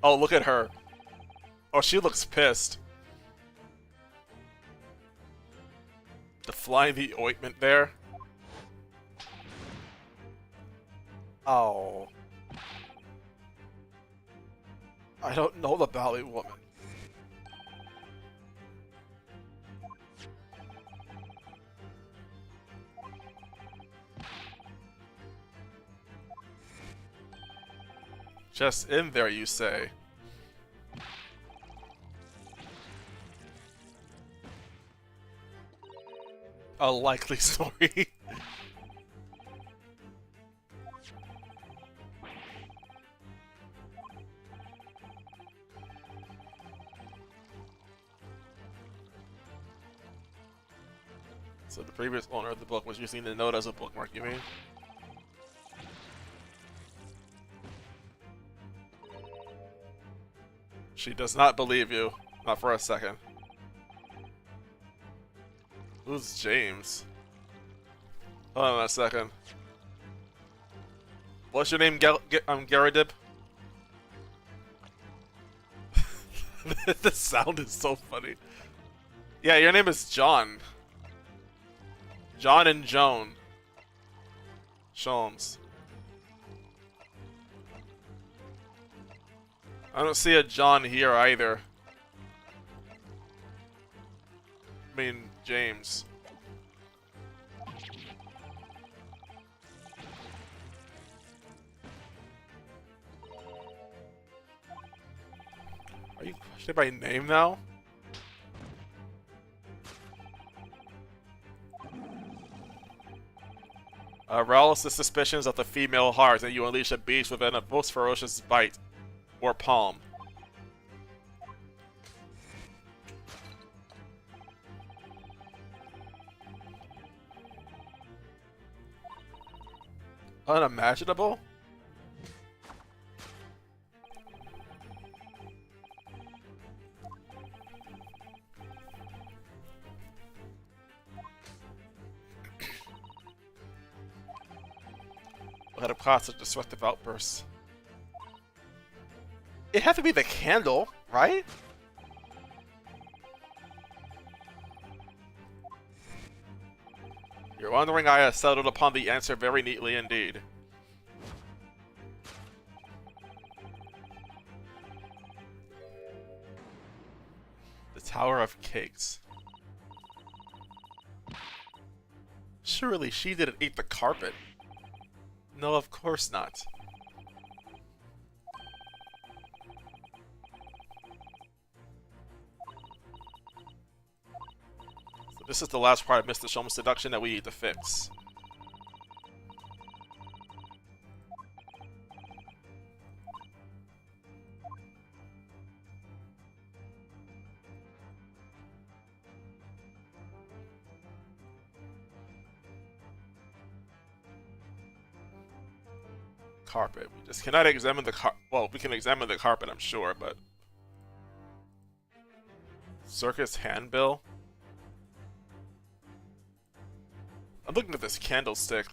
A: Oh, look at her. Oh, she looks pissed. Flying the ointment there.
B: Oh. I don't know the Bally Woman.
A: Just in there, you say. A likely story. So the previous owner of the book was using the note as a bookmark, you mean? She does not believe you. Not for a second. Who's James? Hold on a second. What's your name, Garadip? The sound is so funny. Yeah, your name is John. John and Joan. Sholmes. I don't see a John here either. I mean, James. Are you questioning by name now? Arouse the suspicions of the female heart, and you unleash a beast within a most ferocious bite or palm. Unimaginable? Let him cause such destructive outbursts.
B: It had to be the candle, right?
A: Your wandering eye has settled upon the answer very neatly indeed. The Tower of Cakes. Surely she didn't eat the carpet. No, of course not. So this is the last part of Mr. Shoma's seduction that we need to fix. Carpet. We just cannot examine the well, we can examine the carpet, I'm sure, but circus handbill. I'm looking at this candlestick.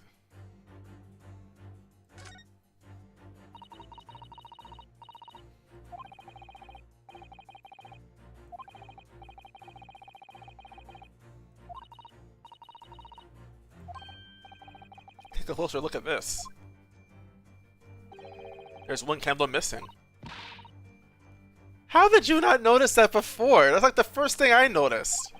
A: Take a closer look at this. There's one candle missing.
B: How did you not notice that before? That's like the first thing I noticed.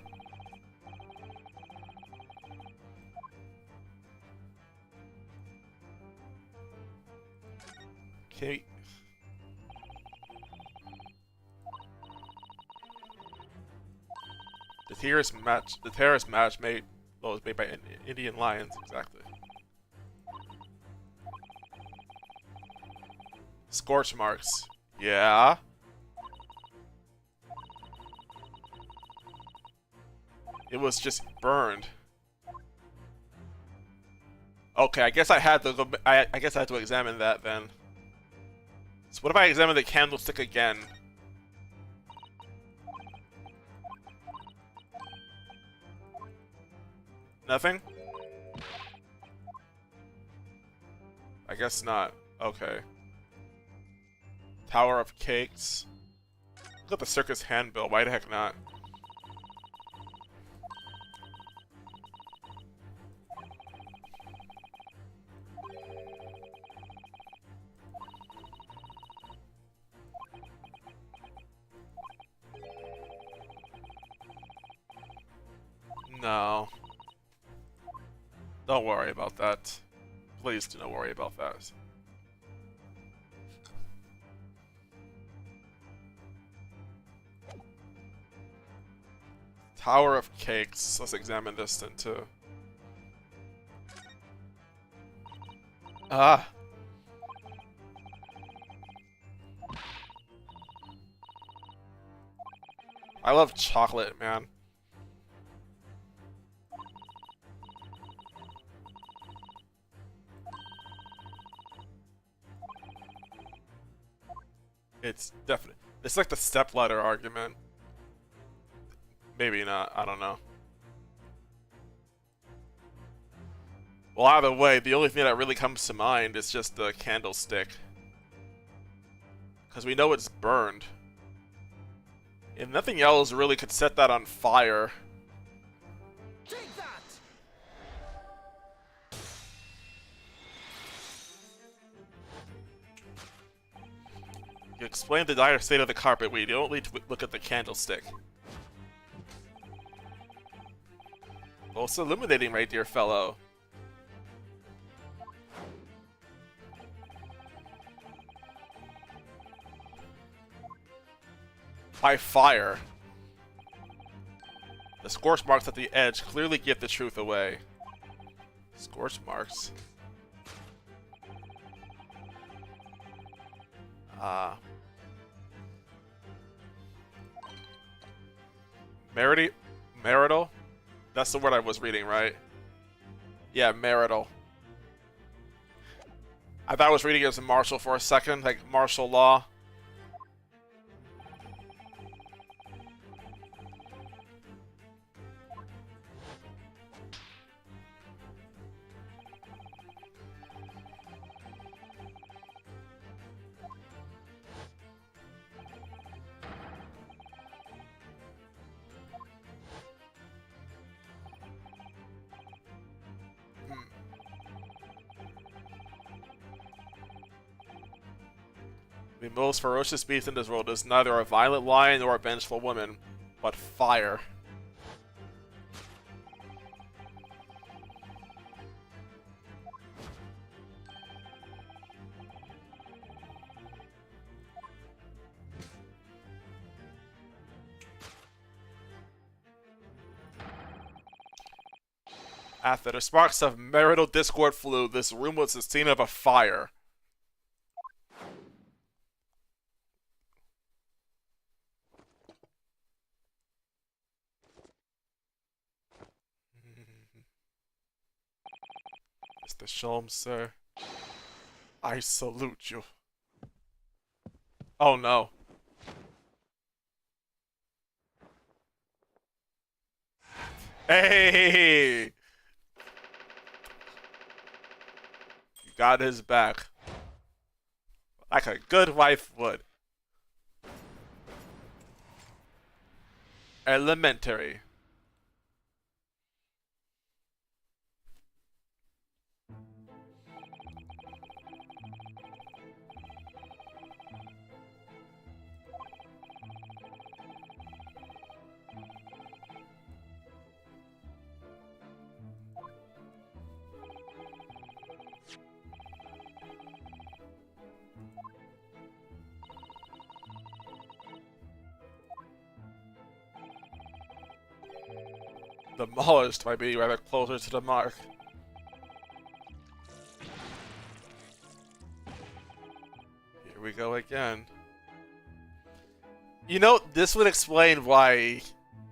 A: Okay. The terrorist match made, well, was made by Indian lions, exactly. Scorch marks. Yeah. It was just burned. Okay, I guess I had to go. I guess I had to examine that then. So what if I examine the candlestick again? Nothing? I guess not. Okay. Tower of Cakes. Look at the circus handbill. Why the heck not? No. Don't worry about that. Please do not worry about that. Tower of Cakes. Let's examine this then too. Ah. I love chocolate, man. It's definitely. It's like the stepladder argument. Maybe not. I don't know. Well, either way, the only thing that really comes to mind is just the candlestick. Because we know it's burned. And nothing else really could set that on fire.
C: Take that!
A: You explained the dire state of the carpet. We don't need to look at the candlestick. Well, it's illuminating, my dear fellow. By fire. The scorch marks at the edge clearly give the truth away. Scorch marks. Marital? That's the word I was reading, right? Yeah, marital. I thought I was reading it as a martial for a second, like martial law. The most ferocious beast in this world is neither a violent lion nor a vengeful woman, but fire. After the sparks of marital discord flew, this room was the scene of a fire. Mr. Sholmes, sir, I salute you. Oh no. Hey! You got his back. Like a good wife would. Elementary. Demolished might be rather closer to the mark. Here we go again. You know, this would explain why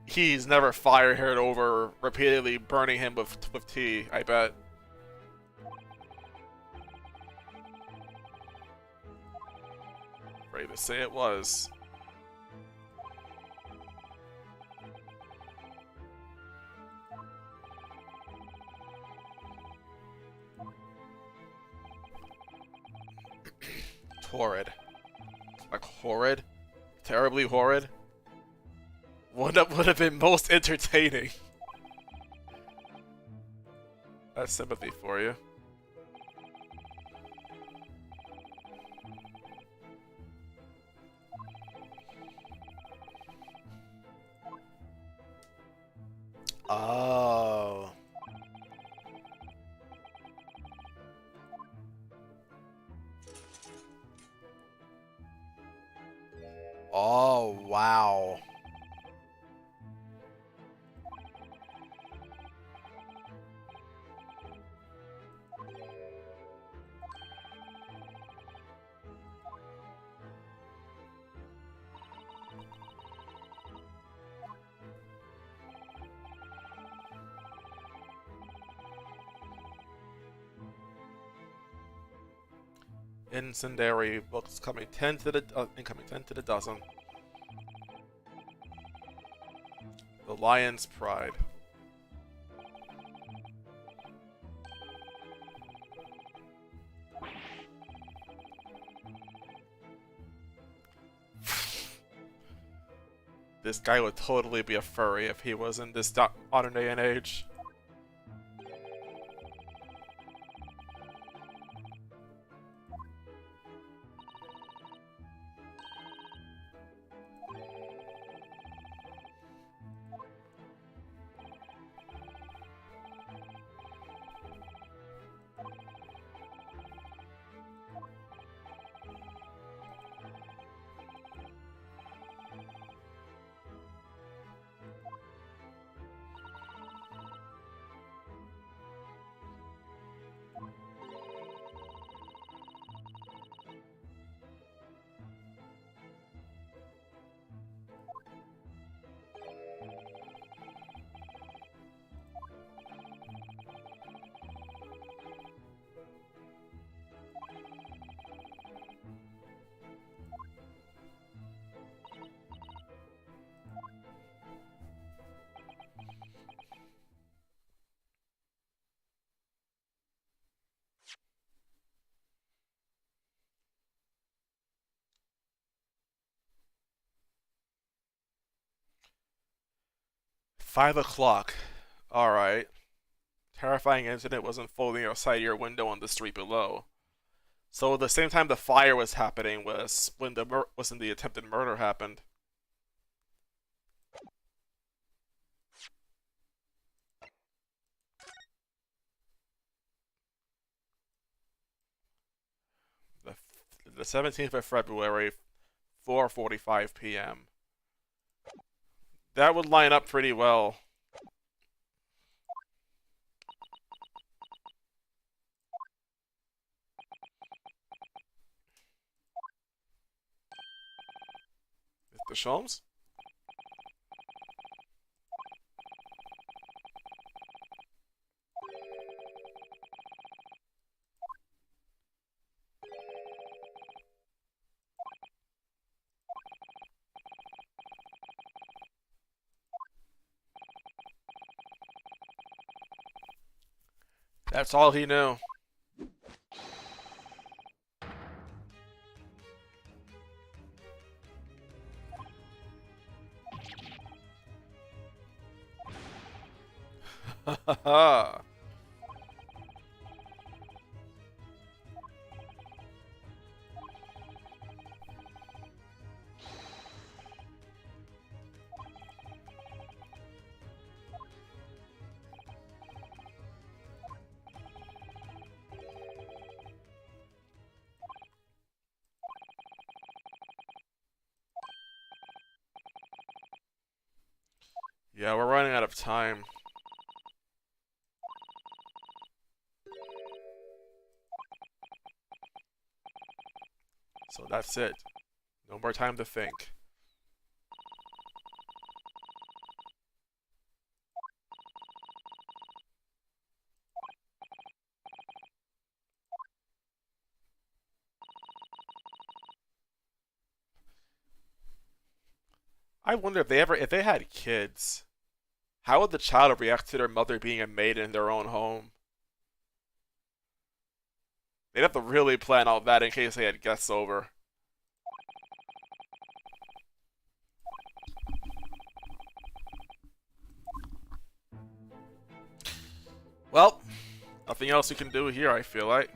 A: he's never fired her over repeatedly burning him with tea, I bet. Ready to say it was. Horrid. Like horrid? Terribly horrid? One that would have been most entertaining. That's sympathy for you.
B: Oh. Oh, wow.
A: Incendiary books coming 10 to the incoming 10 to the dozen. The Lion's Pride. This guy would totally be a furry if he was in this modern day and age. $5 o'clock. Alright. Terrifying incident was unfolding outside your window on the street below. So the same time the fire was happening was when the attempted murder happened. The 17th of February, 4:45 p.m. That would line up pretty well. Sholmes? That's all he knew. Yeah, we're running out of time. So that's it. No more time to think. I wonder if they had kids, how would the child react to their mother being a maid in their own home? They'd have to really plan all that in case they had guests over. Well, nothing else we can do here, I feel like.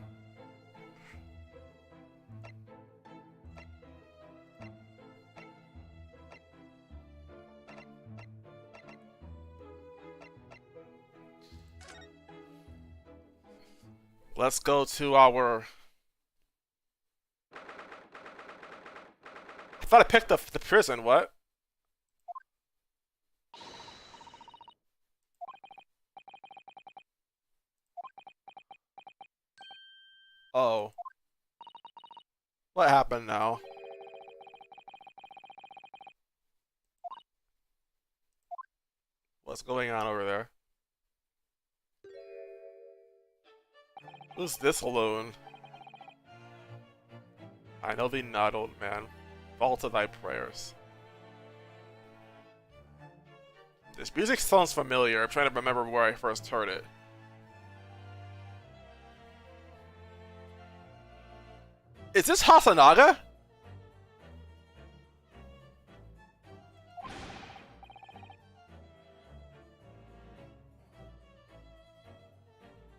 A: Let's go to our... I thought I picked the prison, what? Oh. What happened now? What's going on over there? Who's this alone? I know thee not, old man. Fall to thy prayers. This music sounds familiar. I'm trying to remember where I first heard it. Is this Hasanaga?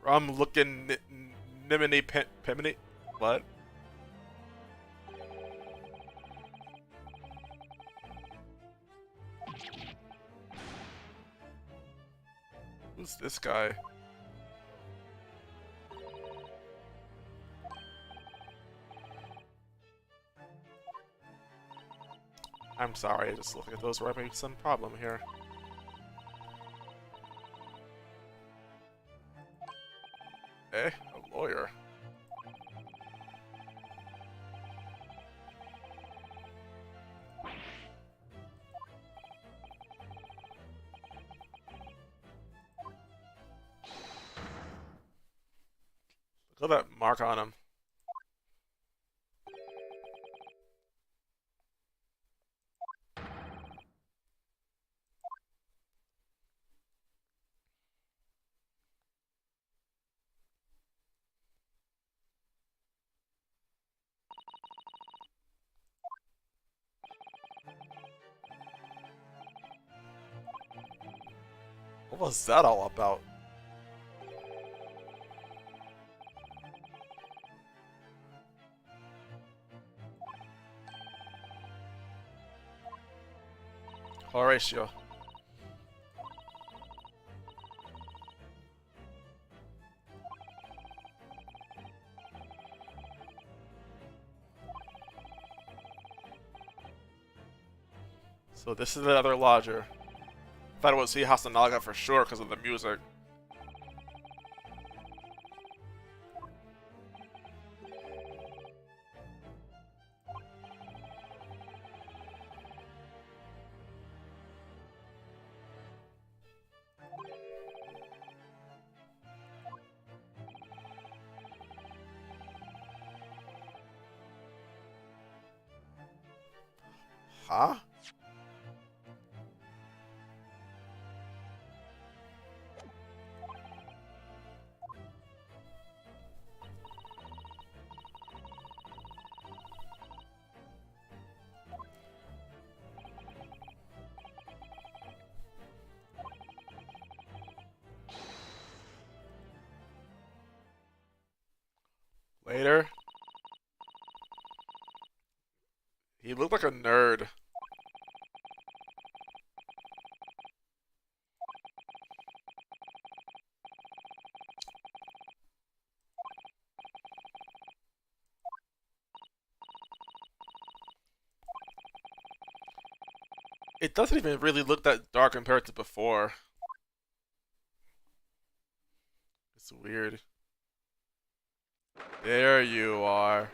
A: I'm looking Nimini Pimini. What? Who's this guy? I'm sorry, just looking at those were having some problem here. Eh? A lawyer. Look at that mark on him. What was that all about? Horatio. So this is the other lodger. Thought it was Hasanaga for sure because of the music.
B: Huh?
A: Later. He looked like a nerd. It doesn't even really look that dark compared to before. It's weird. There you are.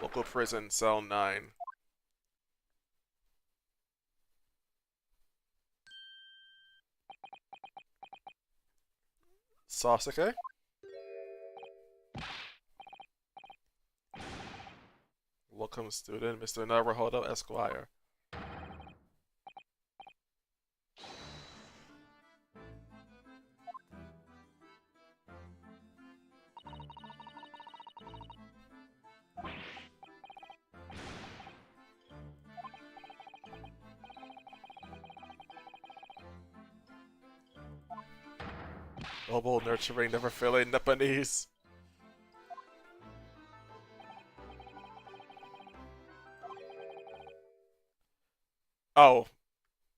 A: Local prison, cell 9. Sasuke? Welcome, student, Mr. Naruhodo Esquire. Noble, nurturing, never failing Nepalese. Oh,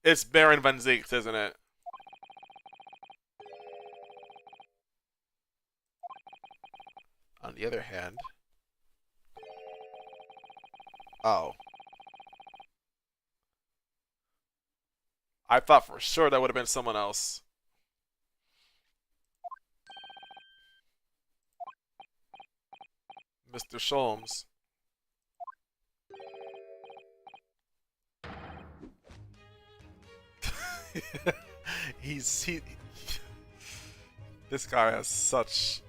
A: it's Baron Van Zieks, isn't it? On the other hand... Oh. I thought for sure that would have been someone else. Mr. Sholmes. he this guy has such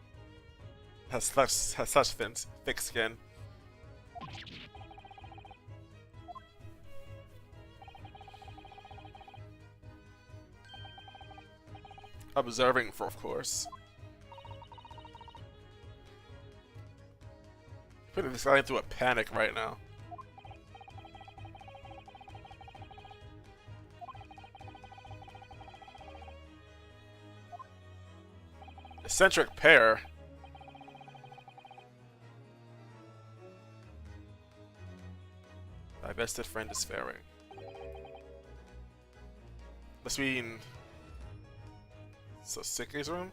A: thick skin. Observing, for of course. Putting this guy into a panic right now. Eccentric pair. Divested friend is faring. Must be in Sasuke's room?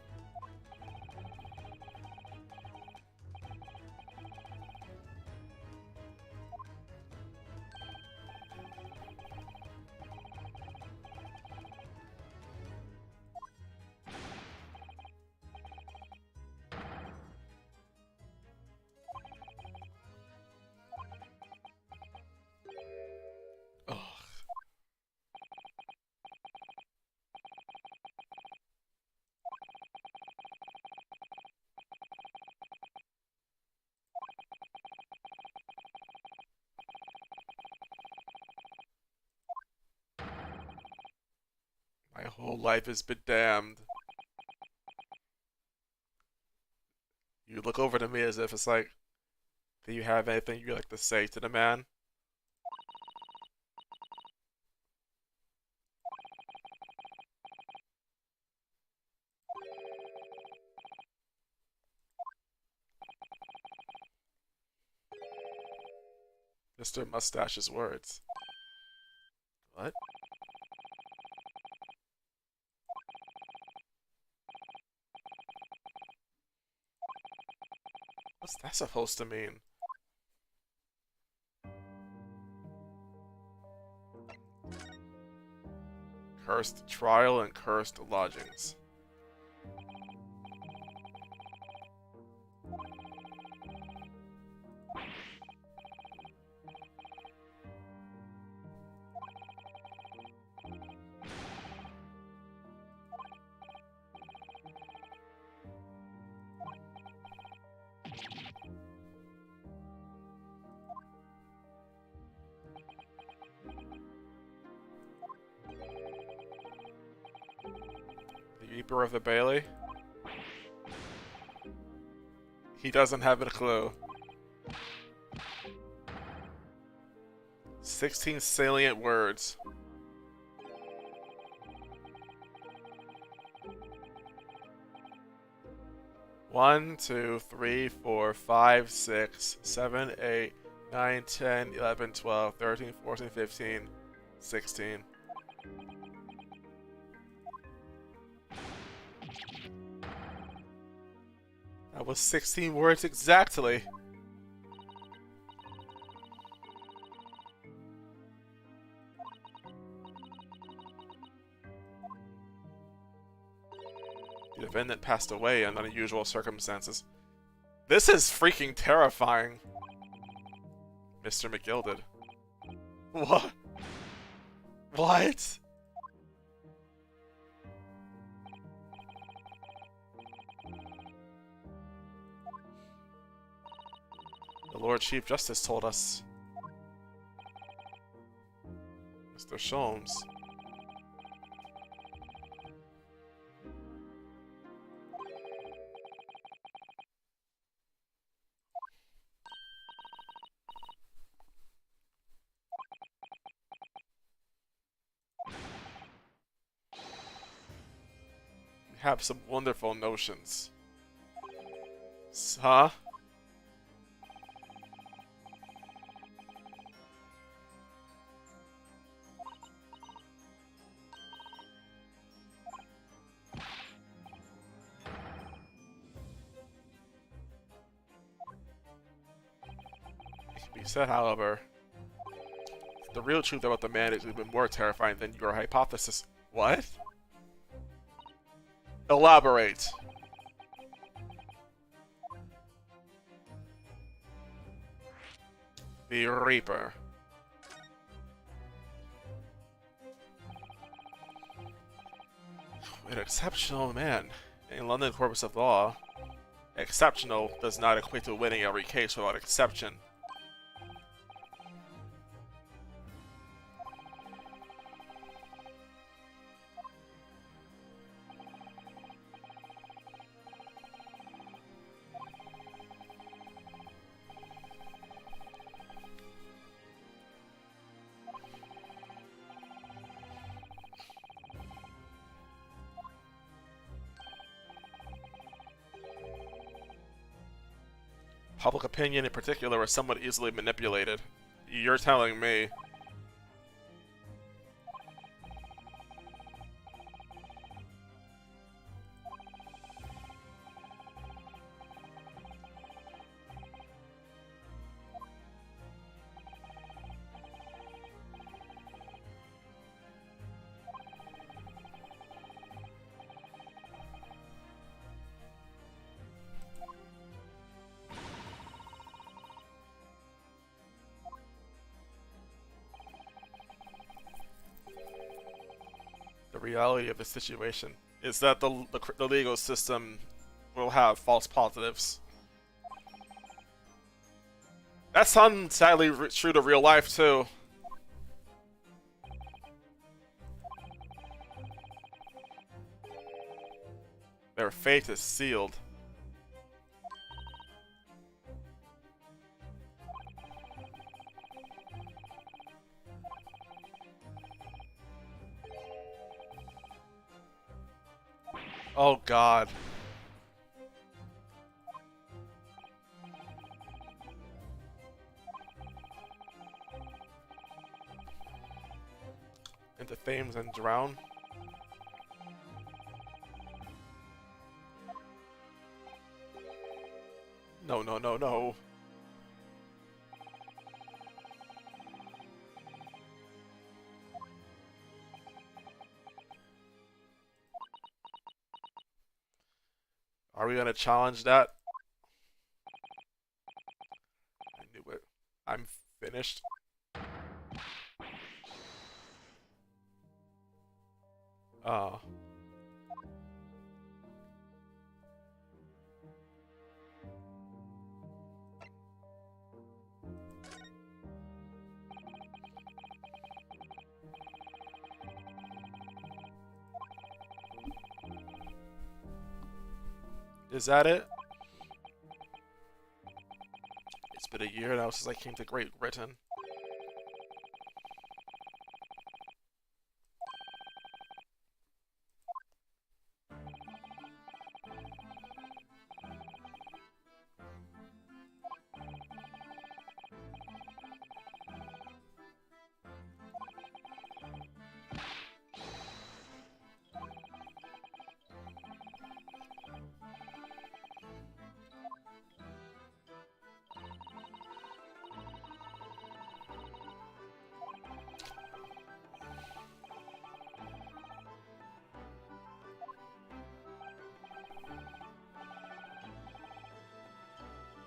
A: My whole life has been damned. You look over to me as if it's like, do you have anything you'd like to say to the man? Mr. Mustache's words. What? What's that supposed to mean? Cursed trial and cursed lodgings. Reaper of the Bailey? He doesn't have a clue. 16 salient words. One, 2, 3, 4, 5, 6, 7, 8, 9, 10, 11, 12, 13, 14, 15, 16. That was 16 words exactly. The defendant passed away under unusual circumstances. This is freaking terrifying. Mr. McGilded. What? What? The Lord Chief Justice told us. Mr. Sholmes. We have some wonderful notions. Huh? It can be said, however, the real truth about the man is even more terrifying than your hypothesis. What? Elaborate. The Reaper. An exceptional man. In London corpus of law, exceptional does not equate to winning every case without exception. Public opinion in particular is somewhat easily manipulated. You're telling me. The reality of the situation is that the legal system will have false positives. That's sadly true to real life too. Their fate is sealed. Oh God. Into Thames and drown. No, no, no, no. Are we gonna challenge that? I knew it. I'm finished. Oh. Is that it? It's been a year now since I came to Great Britain.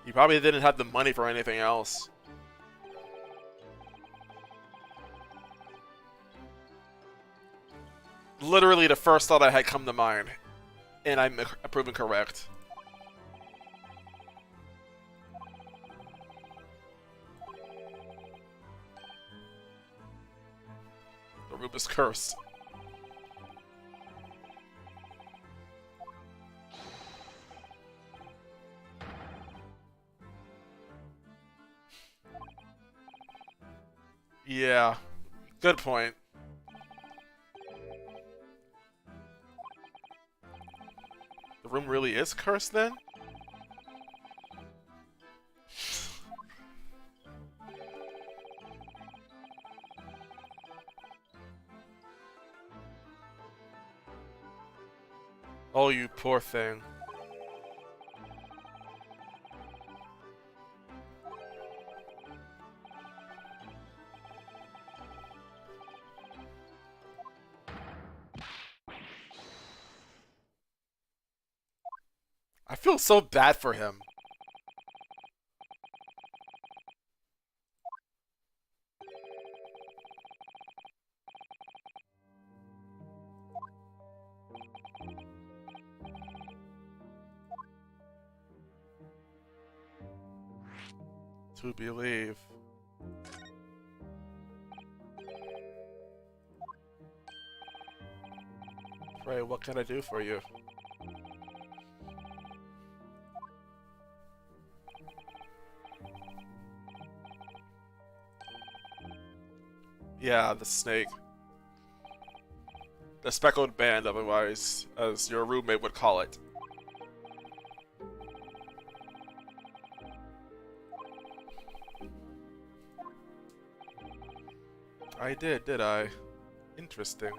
A: You probably didn't have the money for anything else. Literally the first thought I had come to mind. And I'm proven correct. The room is cursed. Yeah, good point. The room really is cursed then? Oh, you poor thing. I feel so bad for him. To believe. Pray, what can I do for you? Yeah, the snake. The speckled band, otherwise, as your roommate would call it. I did I? Interesting.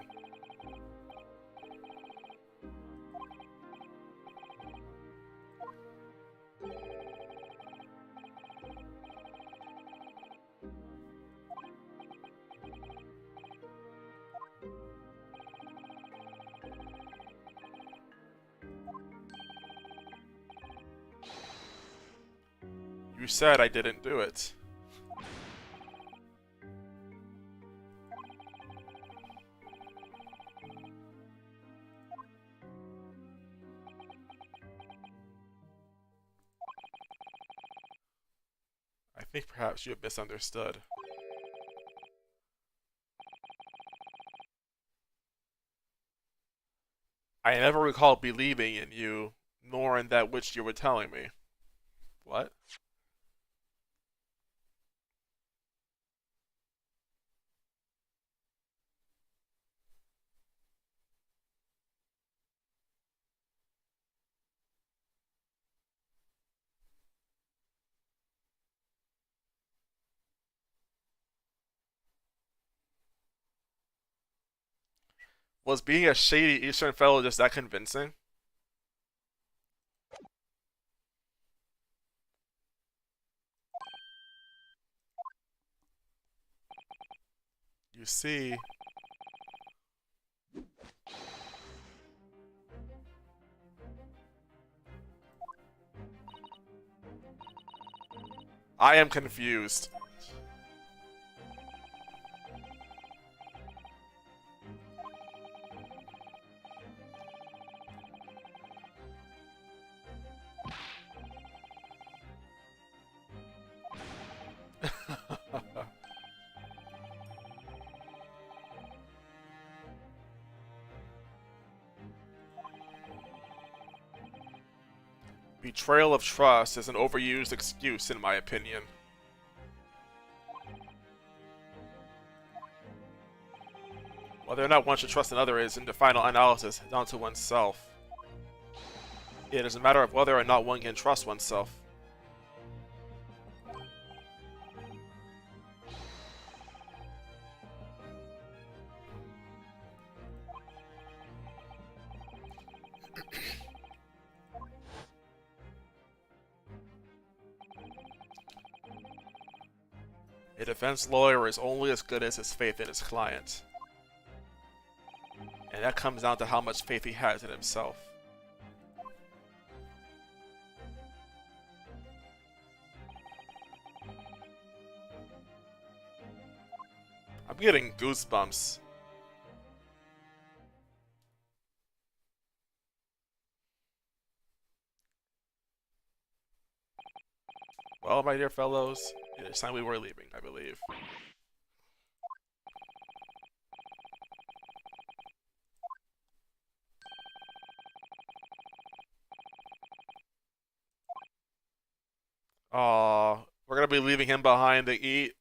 A: You said I didn't do it. I think perhaps you have misunderstood. I never recall believing in you, nor in that which you were telling me. What? Was being a shady Eastern fellow just that convincing? You see... I am confused. Betrayal of trust is an overused excuse, in my opinion. Whether or not one should trust another is, in the final analysis, down to oneself. It is a matter of whether or not one can trust oneself. A defense lawyer is only as good as his faith in his client. And that comes down to how much faith he has in himself. I'm getting goosebumps. Well, my dear fellows, it is time we were leaving, I believe. Aw, we're gonna be leaving him behind to eat.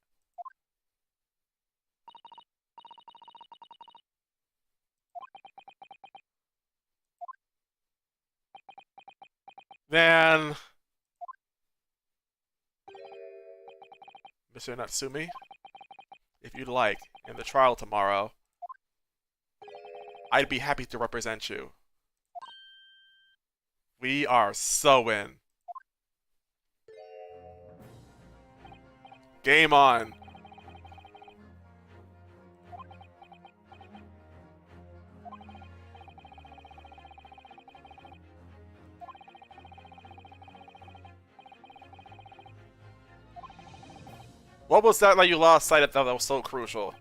A: Then, Mr. Natsumi, if you'd like, in the trial tomorrow, I'd be happy to represent you. We are so in. Game on. What was that you lost sight of that was so crucial?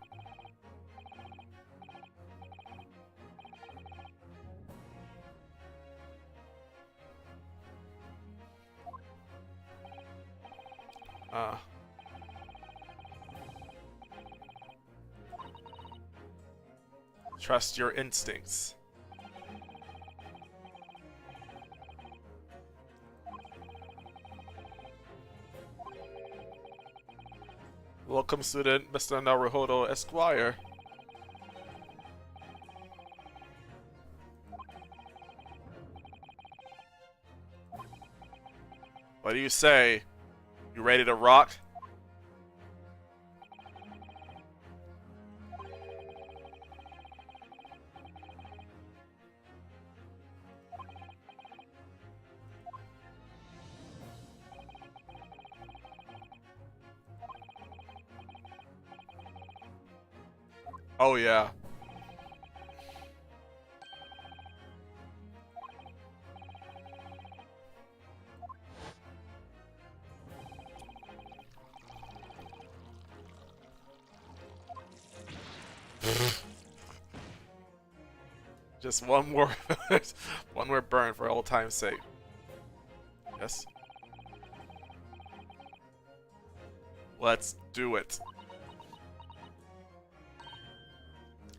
A: Trust your instincts. Welcome, student Mr. Naruhodo Esquire. What do you say? You ready to rock? Oh yeah. Just one more, one more burn for old time's sake. Yes. Let's do it.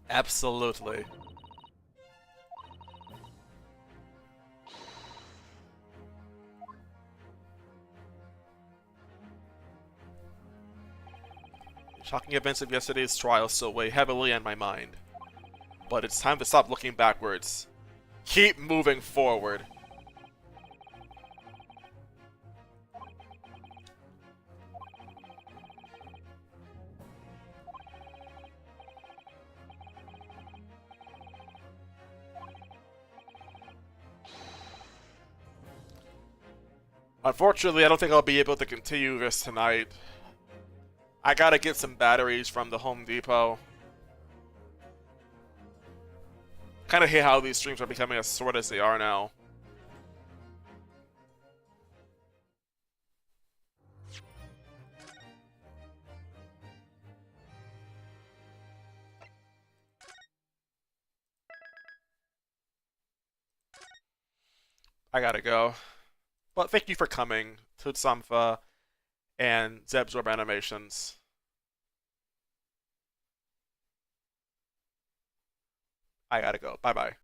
A: Absolutely. Shocking events of yesterday's trial still weigh heavily on my mind. But it's time to stop looking backwards. Keep moving forward. Unfortunately, I don't think I'll be able to continue this tonight. I gotta get some batteries from the Home Depot. Kinda hate how these streams are becoming as short as they are now. I gotta go. But thank you for coming to Tsamfa and Zebzorb Animations. I gotta go. Bye-bye.